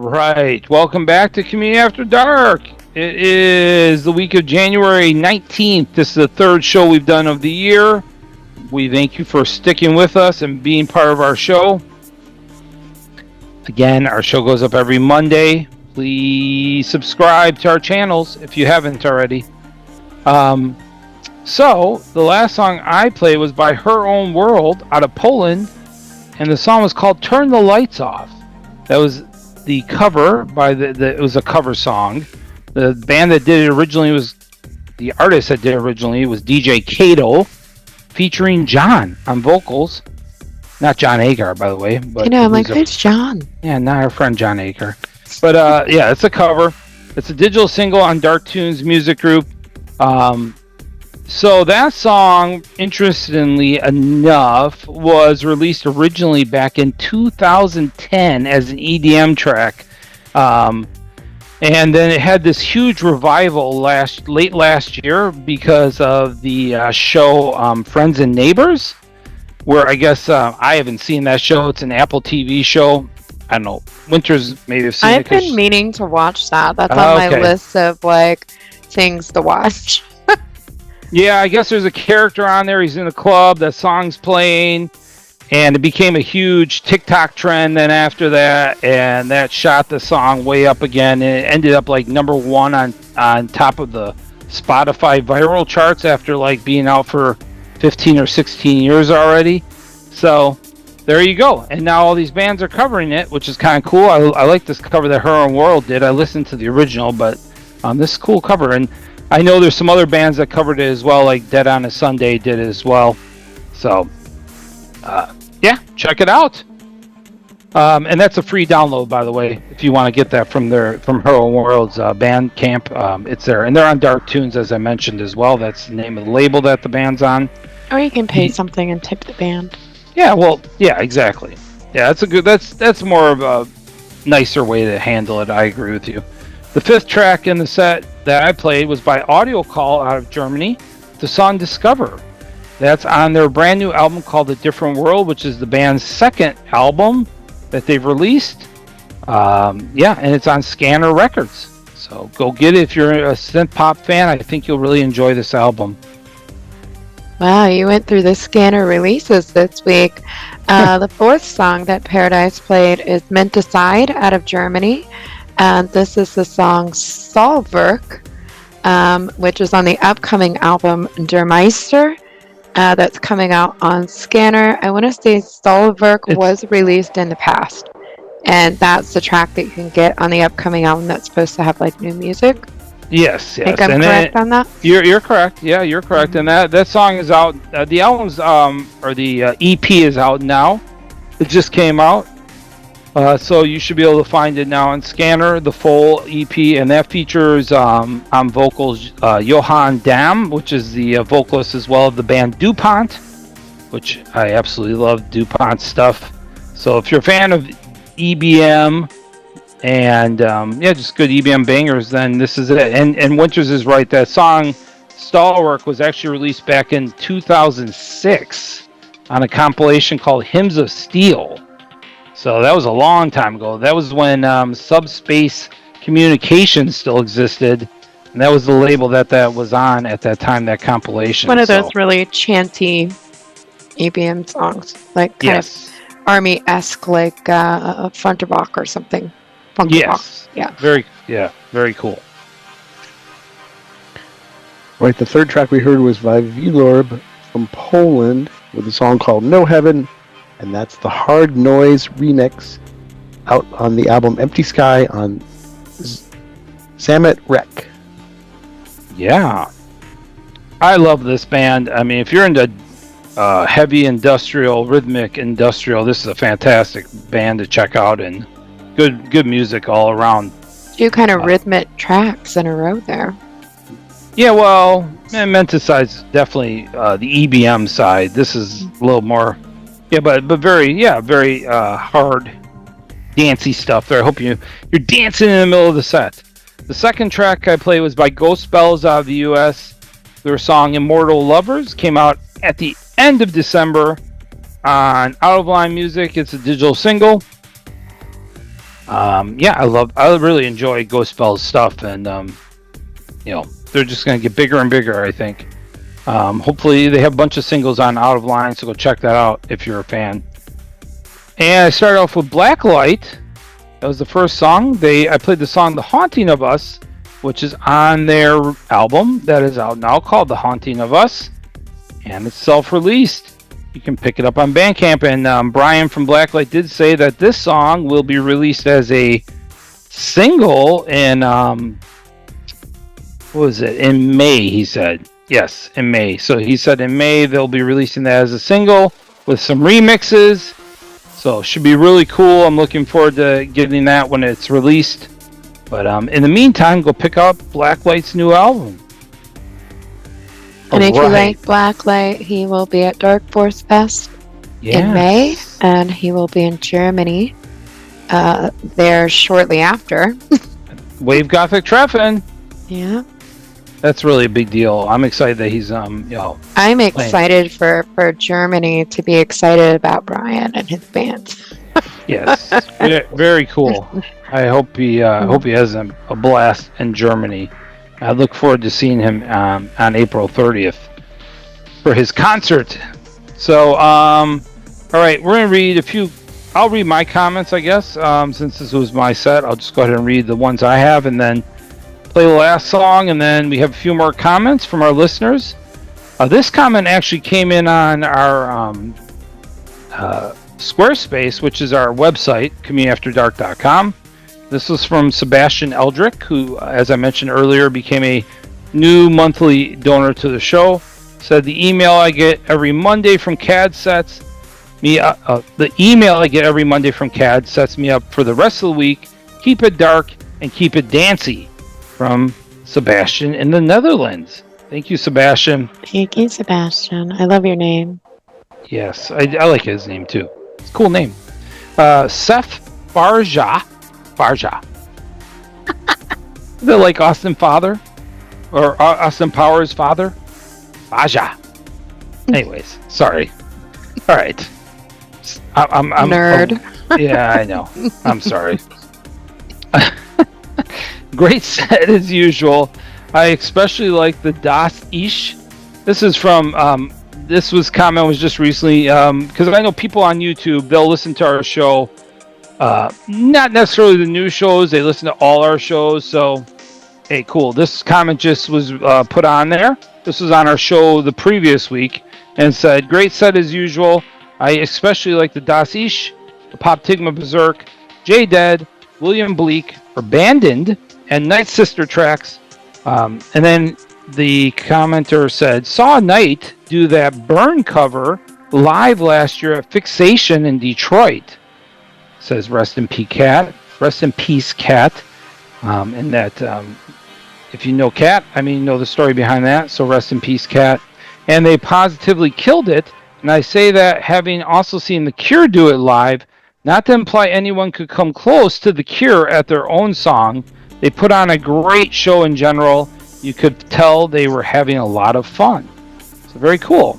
Right. Welcome back to Community After Dark. It is the week of January 19th. This is the third show we've done of the year. We thank you for sticking with us and being part of our show. Again, our show goes up every Monday. Please subscribe to our channels if you haven't already. So, the last song I played was by Her Own World out of Poland, and the song was called Turn the Lights Off. That was the cover by it was a cover song. The band that did it originally was the artist that did it originally was DJ Kato, featuring John on vocals. Not John Agar, by the way. But
I'm like, who's John?
Yeah, not our friend John Agar. But yeah, it's a cover. It's a digital single on Dark Tunes Music Group. So that song, interestingly enough, was released originally back in 2010 as an EDM track. And then it had this huge revival late last year because of the show Friends and Neighbors, where I guess I haven't seen that show. It's an Apple TV show. I don't know. Winters maybe have seen it.
I've been meaning to watch that. That's on my list of like things to watch.
Yeah, I guess there's a character on there. He's in a club. That song's playing, and it became a huge TikTok trend. Then after that, and that shot the song way up again, and it ended up like #1 on top of the Spotify viral charts after like being out for 15 or 16 years already. So there you go. And now all these bands are covering it, which is kind of cool. I like this cover that Her Own World did. I listened to the original, but this is a cool cover. And I know there's some other bands that covered it as well, like Dead on a Sunday did it as well. So, yeah, check it out. And that's a free download, by the way, if you want to get that from Her Own World's Bandcamp. It's there, and they're on Dark Tunes, as I mentioned as well. That's the name of the label that the band's on.
Or you can pay something and tip the band.
Yeah, well, yeah, exactly. Yeah, that's more of a nicer way to handle it. I agree with you. The fifth track in the set that I played was by Audio Call out of Germany, the song Discover. That's on their brand new album called A Different World, which is the band's second album that they've released. And it's on Scanner Records. So go get it if you're a Synthpop fan. I think you'll really enjoy this album.
Wow, you went through the Scanner releases this week. The fourth song that Paradise played is Menticide out of Germany. And this is the song Stahlwerk, which is on the upcoming album Der Meister. That's coming out on Scanner. I want to say Stahlwerk was released in the past. And that's the track that you can get on the upcoming album that's supposed to have like new music.
Yes.
I think I'm correct on that?
You're correct. Yeah, you're correct. And that song is out. The album's, or the EP is out now. It just came out. So you should be able to find it now on Scanner, the full EP, and that features on vocals Johann Damm, which is the vocalist as well of the band DuPont, which I absolutely love DuPont stuff. So if you're a fan of EBM and just good EBM bangers, then this is it. And Winters is right. That song Stahlwerk was actually released back in 2006 on a compilation called Hymns of Steel. So that was a long time ago. That was when Subspace Communications still existed, and that was the label that was on at that time, that compilation.
One of those really chanty EBM songs, like kind of army-esque, like Funderbock or something.
Yes.
Yeah.
Very cool.
Right, the third track we heard was by Wieloryb from Poland with a song called No Heaven. And that's the Hard Noise remix out on the album Empty Sky on Zamet Rec.
Yeah. I love this band. I mean, if you're into heavy industrial, rhythmic industrial, this is a fantastic band to check out, and good music all around.
Two kind of rhythmic tracks in a row there.
Yeah, well, Menticide's definitely the EBM side. This is a little more... Yeah, but very hard, dancey stuff there. I hope you're dancing in the middle of the set. The second track I played was by Ghostbells out of the U.S. Their song Immortal Lovers came out at the end of December on Out of Line Music. It's a digital single. I really enjoy Ghostbells stuff, and they're just going to get bigger and bigger, I think. Hopefully they have a bunch of singles on Out of Line, so go check that out if you're a fan. And I started off with BlakLight. That was the first song. I played the song The Haunting of Us, which is on their album that is out now called The Haunting of Us. And it's self-released. You can pick it up on Bandcamp. And Brian from BlakLight did say that this song will be released as a single in, in May, he said. Yes, in May. So he said in May they'll be releasing that as a single with some remixes. So it should be really cool. I'm looking forward to getting that when it's released. But in the meantime, go pick up BlakLight's new album.
And if you like BlakLight, he will be at Dark Force Fest in May, and he will be in Germany there shortly after.
Wave Gothic Treffen.
Yeah.
That's really a big deal. I'm excited that he's
I'm excited for Germany to be excited about Brian and his band.
Yes, very cool. I hope he has a blast in Germany. I look forward to seeing him on April 30th for his concert. So, all right, we're gonna read a few. I'll read my comments, I guess, since this was my set. I'll just go ahead and read the ones I have, and then play the last song, and then we have a few more comments from our listeners. This comment actually came in on our Squarespace, which is our website, communityafterdark.com. This was from Sebastian Eldrick, who, as I mentioned earlier, became a new monthly donor to the show. Said the email I get every Monday from CAD Sets The email I get every Monday from CAD sets me up for the rest of the week. Keep it dark and keep it dancy. From Sebastian in the Netherlands. Thank you, Sebastian.
Thank you, Sebastian. I love your name.
Yes, I like his name too. It's a cool name. Seth Barja. Is it like Austin Father? Or Austin Powers' father? Baja. Anyways, sorry. All right. I'm
Nerd.
Yeah, I know. I'm sorry. Great set as usual. I especially like the Das Ish. This is from comment was just recently because I know people on YouTube, they'll listen to our show, not necessarily the new shows, they listen to all our shows. So hey, cool. This comment just was put on there. This was on our show the previous week and said, great set as usual. I especially like the Das Ish, the Pop Tigma Berserk, J Dead, William Bleak, Abandoned, and Night Sister tracks. And then the commenter said, saw Night do that Burn cover live last year at Fixation in Detroit. Says rest in peace, Cat. Rest in peace, Cat. And that if you know Cat, I mean, you know the story behind that. So rest in peace, Cat. And they positively killed it. And I say that having also seen The Cure do it live, not to imply anyone could come close to The Cure at their own song. They put on a great show in general. You could tell they were having a lot of fun. So very cool.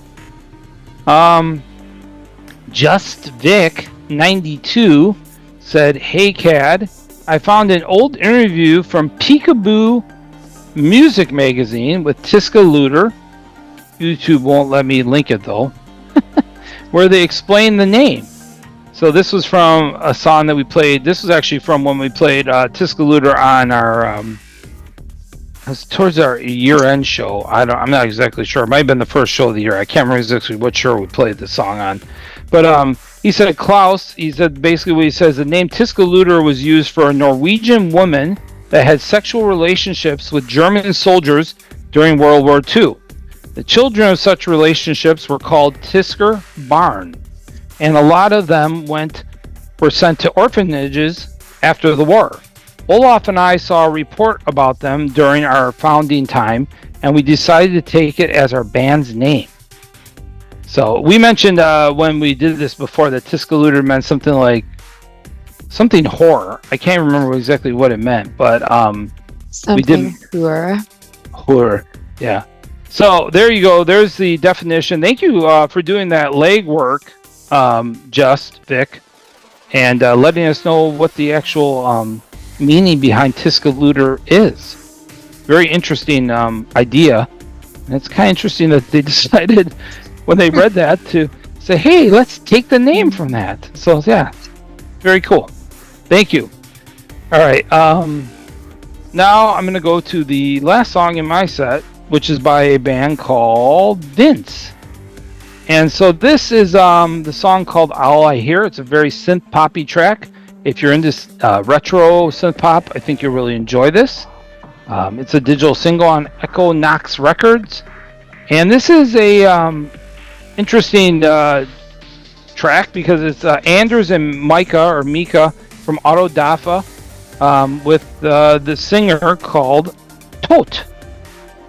Just Vic 92 said, hey CAD, I found an old interview from Peekaboo Music Magazine with Tiska Luter. YouTube won't let me link it though. Where they explain the name. So this was from a song that we played. This was actually from when we played Tiska Luter on our it was towards our year-end show. I'm not exactly sure. It might have been the first show of the year. I can't remember exactly what show we played the song on. But he said Klaus, he said basically what he says, the name Tiska Luter was used for a Norwegian woman that had sexual relationships with German soldiers during World War II. The children of such relationships were called Tisker Barn, and a lot of them were sent to orphanages after the war. Olaf and I saw a report about them during our founding time, and we decided to take it as our band's name. So we mentioned when we did this before that Tiska Luter meant something like something horror. I can't remember exactly what it meant, but we did horror. Yeah. So there you go. There's the definition. Thank you for doing that legwork, Just Vic, and letting us know what the actual meaning behind Tiska Luter is. Very interesting idea. And it's kind of interesting that they decided when they read that to say, hey, let's take the name from that. So yeah, very cool. Thank you. All right. Now I'm going to go to the last song in my set, which is by a band called Vince. And so this is the song called All I Hear. It's a very synth poppy track. If you're into retro synth pop, I think you'll really enjoy this. It's a digital single on Echo Knox Records. And this is a interesting track because it's Anders and Mika from Autodafa with the singer called Tote.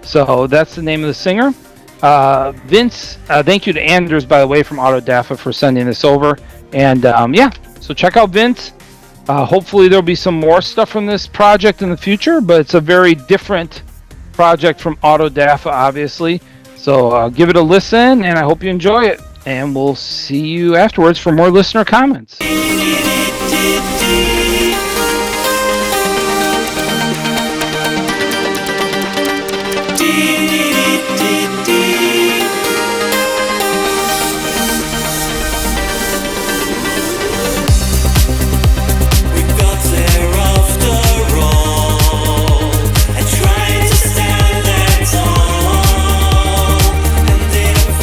So that's the name of the singer. Vince, thank you to Anders, by the way, from Autodafa for sending this over. And yeah, so check out Vince. Hopefully there'll be some more stuff from this project in the future, but it's a very different project from Autodafa, obviously. So give it a listen, and I hope you enjoy it. And we'll see you afterwards for more listener comments.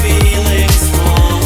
Feeling small.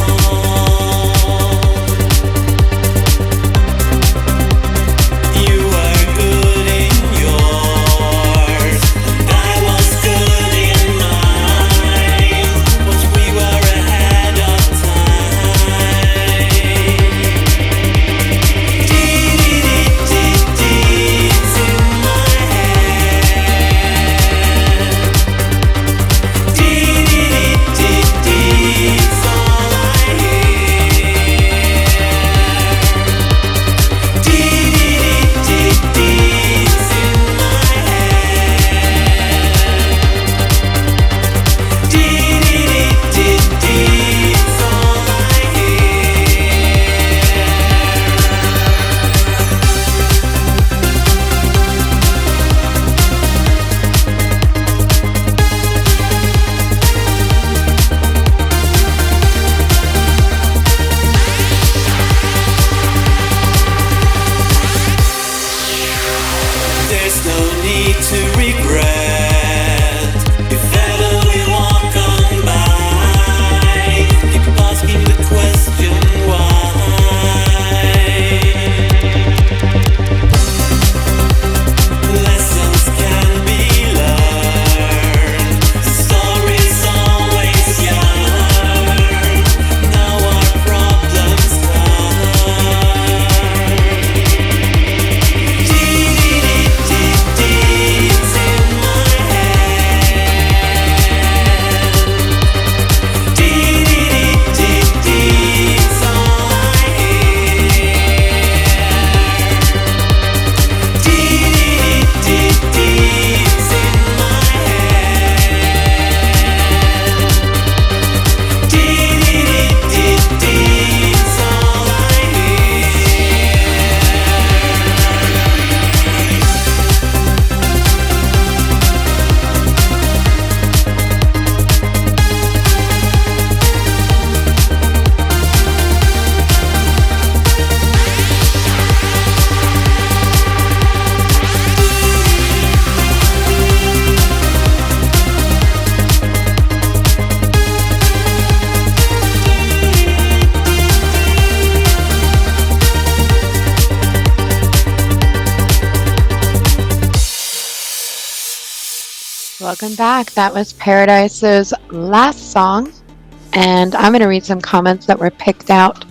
need to regret. If ever we walk on by, keep asking the question why. Lessons can be learned. The story's always young. Now our problems
Welcome back. That was Paradise's last song. And I'm going to read some comments that were picked out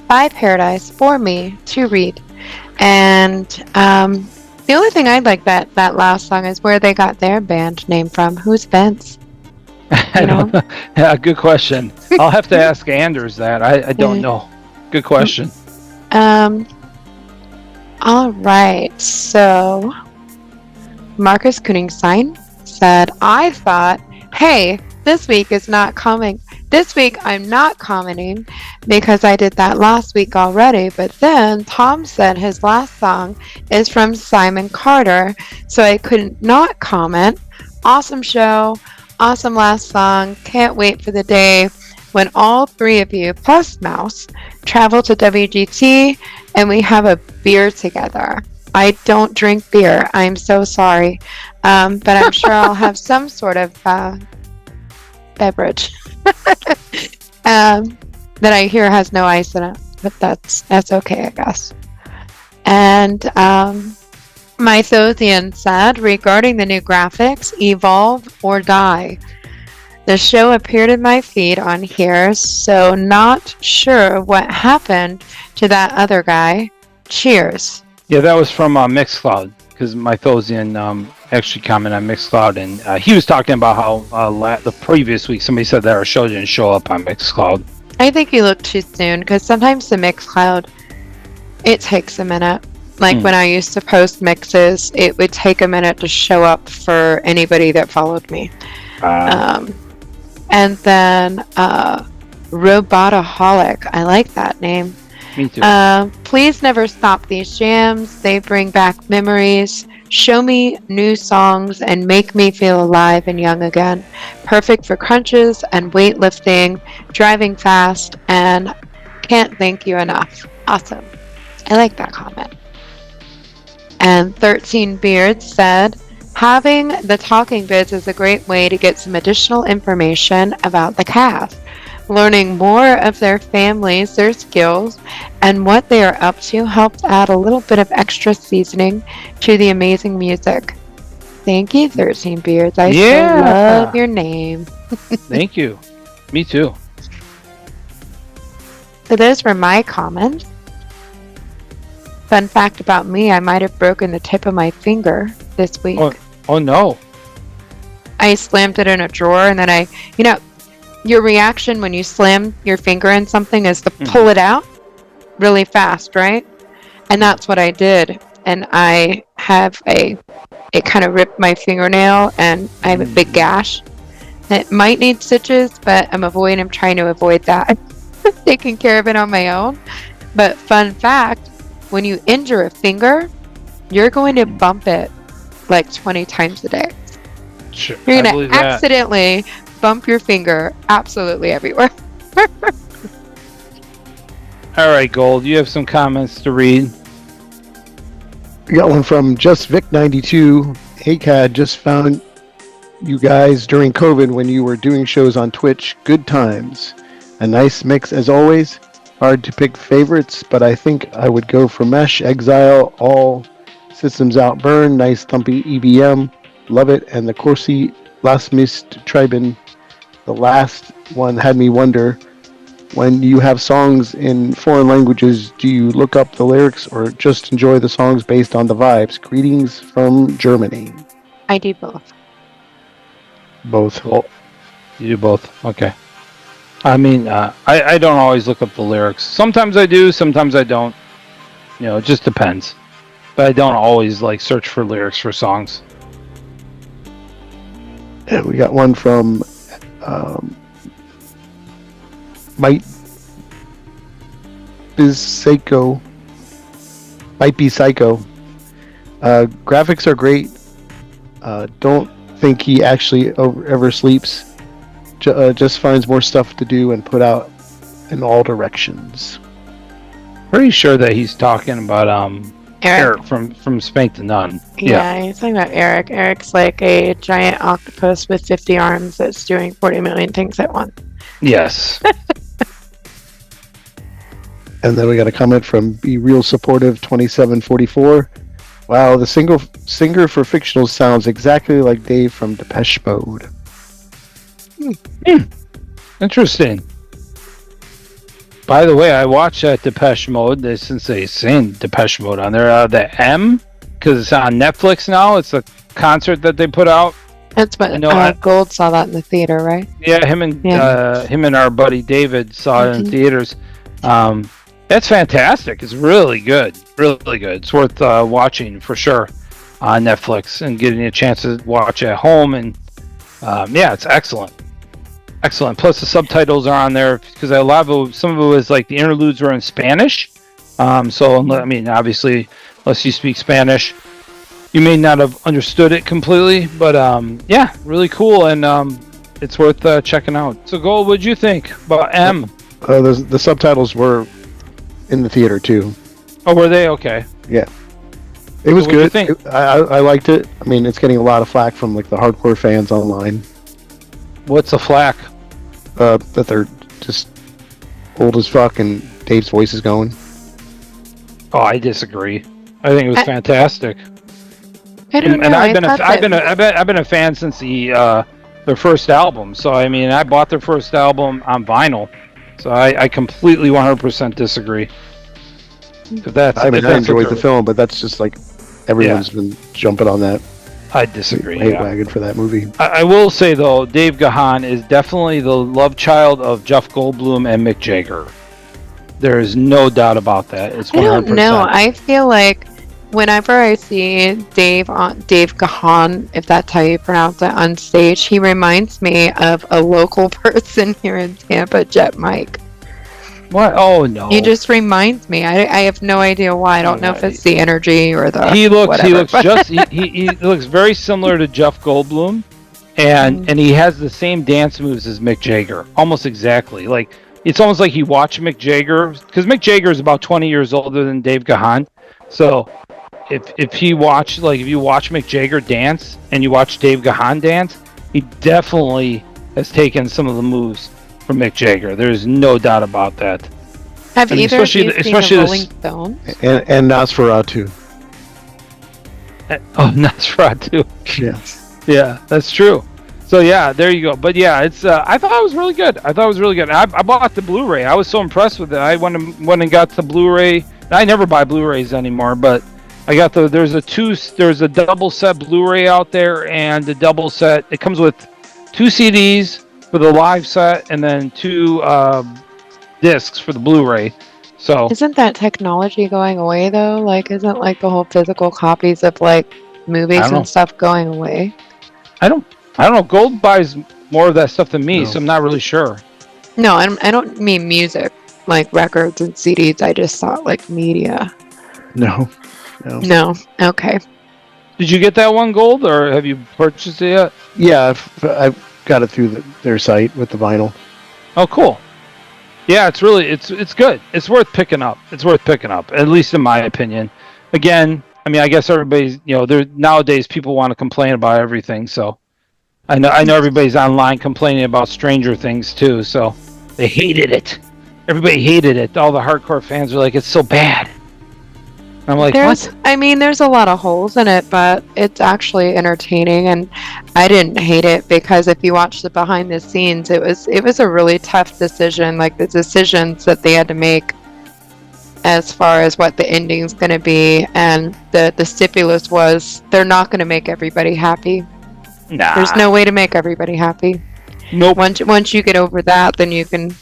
by Paradise for me to read. And the only thing I'd like that last song is where they got their band name from. Who's Vince? You know?
Yeah, good question. I'll have to ask Anders that. I don't know. Good question.
All right. So Marcus Koenigstein said, I thought, hey, this week is not coming. This week I'm not commenting because I did that last week already. But then Tom said his last song is from Simon Carter, so I couldn't not comment. Awesome show. Awesome last song. Can't wait for the day when all three of you, plus Mouse, travel to WGT and we have a beer together. I don't drink beer. I'm so sorry. But I'm sure I'll have some sort of beverage that I hear has no ice in it. But that's okay, I guess. And my Thothian said, regarding the new graphics, evolve or die. The show appeared in my feed on here, so not sure what happened to that other guy. Cheers.
Yeah, that was from Mixcloud, because my Thosian actually commented on Mixcloud, and he was talking about how the previous week somebody said that our show didn't show up on Mixcloud.
I think you looked too soon, because sometimes the Mixcloud, it takes a minute. Like when I used to post mixes, it would take a minute to show up for anybody that followed me. And then Robotaholic, I like that name.
Me too.
Please never stop these jams. They bring back memories, show me new songs, and make me feel alive and young again. Perfect for crunches and weightlifting, driving fast, and can't thank you enough. Awesome. I like that comment. And 13 Beards said, having the talking bids is a great way to get some additional information about the cast. Learning more of their families, their skills, and what they are up to helps add a little bit of extra seasoning to the amazing music. Thank you, 13 Beards. I still love your name.
Thank you. Me too.
So those were my comments. Fun fact about me, I might have broken the tip of my finger this week.
Oh no.
I slammed it in a drawer, and then your reaction when you slam your finger in something is to pull it out really fast, right? And that's what I did. And I have it kind of ripped my fingernail, and I have a big gash. It might need stitches, but I'm trying to avoid that. Taking care of it on my own. But fun fact, when you injure a finger, you're going to bump it like 20 times a day.
Sure,
you're going to accidentally bump your finger absolutely everywhere.
All right, Gold, you have some comments to read.
We got one from JustVic92, Hey, Cad, just found you guys during COVID when you were doing shows on Twitch. Good times. A nice mix as always. Hard to pick favorites, but I think I would go for Mesh, Exile, All Systems Out Burn, nice thumpy EBM. Love it. And the Corsi Last Mist Tribun, the last one had me wonder, when you have songs in foreign languages, do you look up the lyrics or just enjoy the songs based on the vibes? Greetings from Germany.
I do both.
Both.
Cool. You do both. Okay. I mean, I don't always look up the lyrics. Sometimes I do, sometimes I don't. You know, it just depends. But I don't always like search for lyrics for songs.
Yeah, we got one from Might Be Psycho. Graphics are great. Don't think he actually ever sleeps. Just finds more stuff to do and put out in all directions.
Pretty sure that he's talking about
Eric
from Spank the Nun.
Yeah, he's talking about Eric. Eric's like a giant octopus with 50 arms that's doing 40 million things at once.
Yes.
And then we got a comment from Be Real Supportive 2744. Wow, the singer for Fictional sounds exactly like Dave from Depeche Mode.
Interesting. By the way, I watched that Depeche Mode. Since they saying Depeche Mode on there, the M, because it's on Netflix now. It's a concert that they put out.
That's what Gold saw that in the theater, right?
Yeah, him and our buddy David saw it in theaters. That's fantastic. It's really good, really good. It's worth watching for sure on Netflix and getting a chance to watch at home. And yeah, it's excellent. Excellent. Plus the subtitles are on there because some of it was like the interludes were in Spanish. So I mean, obviously, unless you speak Spanish, you may not have understood it completely. But yeah, really cool, and it's worth checking out. So, Gold, what'd you think about M?
The subtitles were in the theater too.
Oh, were they? Okay.
Yeah. It was
What'd you
good.
think?
I liked it. I mean, it's getting a lot of flack from like the hardcore fans online.
What's the flack?
That they're just old as fuck and Dave's voice is going.
Oh, I disagree. I think it was fantastic.
I don't know.
And I've been a fan since their first album. So I mean, I bought their first album on vinyl. So I completely 100% disagree.
I enjoyed the film, but that's just like everyone's been jumping on that.
I disagree.
Hate wagon for that movie.
I will say though, Dave Gahan is definitely the love child of Jeff Goldblum and Mick Jagger. There is no doubt about that. It's 100%.
I don't know. I feel like whenever I see Dave Gahan, if that's how you pronounce it, on stage, he reminds me of a local person here in Tampa, Jet Mike.
What? Oh no!
He just reminds me. I have no idea why. I don't know if it's the energy or the.
He looks he looks very similar to Jeff Goldblum, and he has the same dance moves as Mick Jagger, almost exactly. Like it's almost like he watched Mick Jagger, because Mick Jagger is about 20 years older than Dave Gahan. So if you watch Mick Jagger dance and you watch Dave Gahan dance, he definitely has taken some of the moves from Mick Jagger. There's no doubt about that.
Have either of you seen the Rolling Stones?
And Nosferatu.
Oh, Nosferatu.
Yes.
Yeah, that's true. So yeah, there you go. But yeah, it's. I thought it was really good. I bought the Blu-ray. I was so impressed with it. I went and got the Blu-ray. I never buy Blu-rays anymore, but I got there's a double set Blu-ray out there, and the double set, it comes with 2 CDs for the live set and then 2 discs for the Blu-ray. So
isn't that technology going away though? Like, isn't like the whole physical copies of like movies and stuff going away?
I don't know. Gold buys more of that stuff than me, so I'm not really sure.
No, I don't mean music, like records and CDs. I just thought like media.
No.
Okay.
Did you get that one, Gold, or have you purchased it yet?
Yeah, I've got it through their site with the vinyl.
Oh, cool. Yeah, it's good. It's worth picking up. At least in my opinion. Again, I mean, I guess everybody's, nowadays people want to complain about everything. So I know everybody's online complaining about Stranger Things too. So they hated it. Everybody hated it. All the hardcore fans are like, it's so bad. I'm like, what?
I mean, there's a lot of holes in it, but it's actually entertaining, and I didn't hate it because if you watch the behind the scenes, it was a really tough decision. Like the decisions that they had to make as far as what the ending's going to be, and the stipulus was they're not going to make everybody happy.
Nah.
There's no way to make everybody happy.
Nope.
Once you get over that, then you can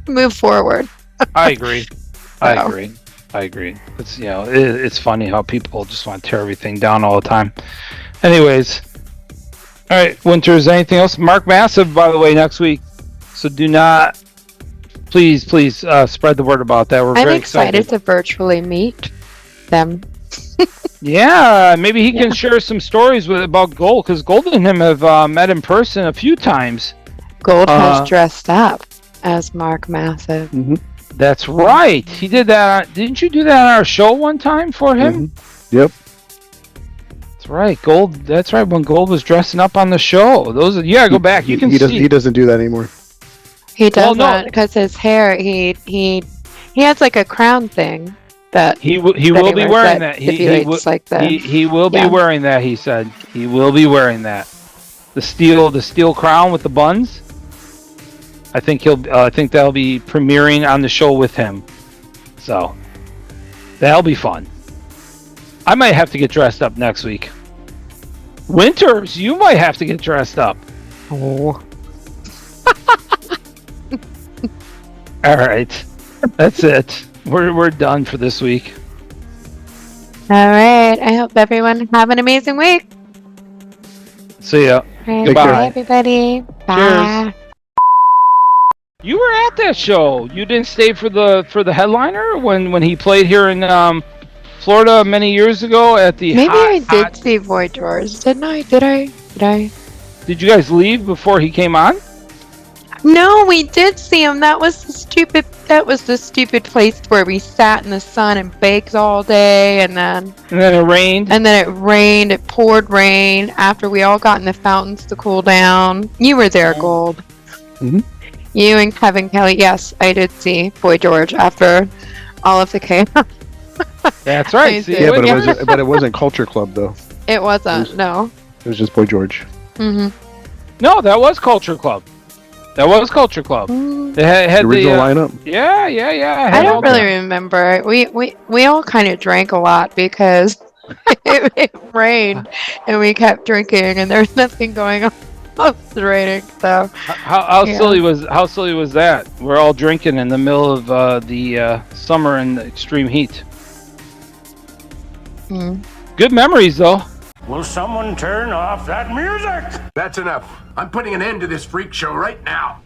move forward.
I agree. I agree. It's it's funny how people just want to tear everything down all the time. Anyways, all right, Winters. Anything else? Mark Massive, by the way, next week. So do not, please spread the word about that. We're
I'm
very
excited to virtually meet them.
Yeah, maybe he can share some stories about Gold, because Gold and him have met in person a few times.
Gold has dressed up as Mark Massive.
Mm-hmm.
That's right. He did that. Didn't you do that on our show one time for him?
Mm-hmm. Yep.
That's right. Gold. That's right. When Gold was dressing up on the show. Go back. You can see.
He doesn't do that anymore.
He does that because his hair. He has like a crown thing that
he will be wearing that. He will be wearing that. He said he will be wearing that. The steel crown with the buns. I think that'll be premiering on the show with him. So that'll be fun. I might have to get dressed up next week. Winters, you might have to get dressed up.
Oh.
All right. That's it. We're done for this week.
All right. I hope everyone have an amazing week.
See ya.
Right, bye, everybody. Bye.
Cheers. You were at that show. You didn't stay for the headliner when he played here in Florida many years ago at the.
Maybe I did see Void Doors, didn't I? Did I?
Did you guys leave before he came on?
No, we did see him. That was the stupid place where we sat in the sun and baked all day, and then
it rained.
It poured rain after we all got in the fountains to cool down. You were there, Gold.
Mm-hmm.
You and Kevin Kelly. Yes, I did see Boy George after all of the chaos.
That's right.
But it wasn't Culture Club though.
It wasn't. No.
It was just Boy George.
Mm-hmm.
No, that was Culture Club. They had
the original lineup.
Yeah.
I don't really remember. We all kind of drank a lot because it rained and we kept drinking and there's nothing going on. It's raining. So
how silly was that? We're all drinking in the middle of the summer and the extreme heat. Good memories though.
Will someone turn off that music?
That's enough. I'm putting an end to this freak show right now.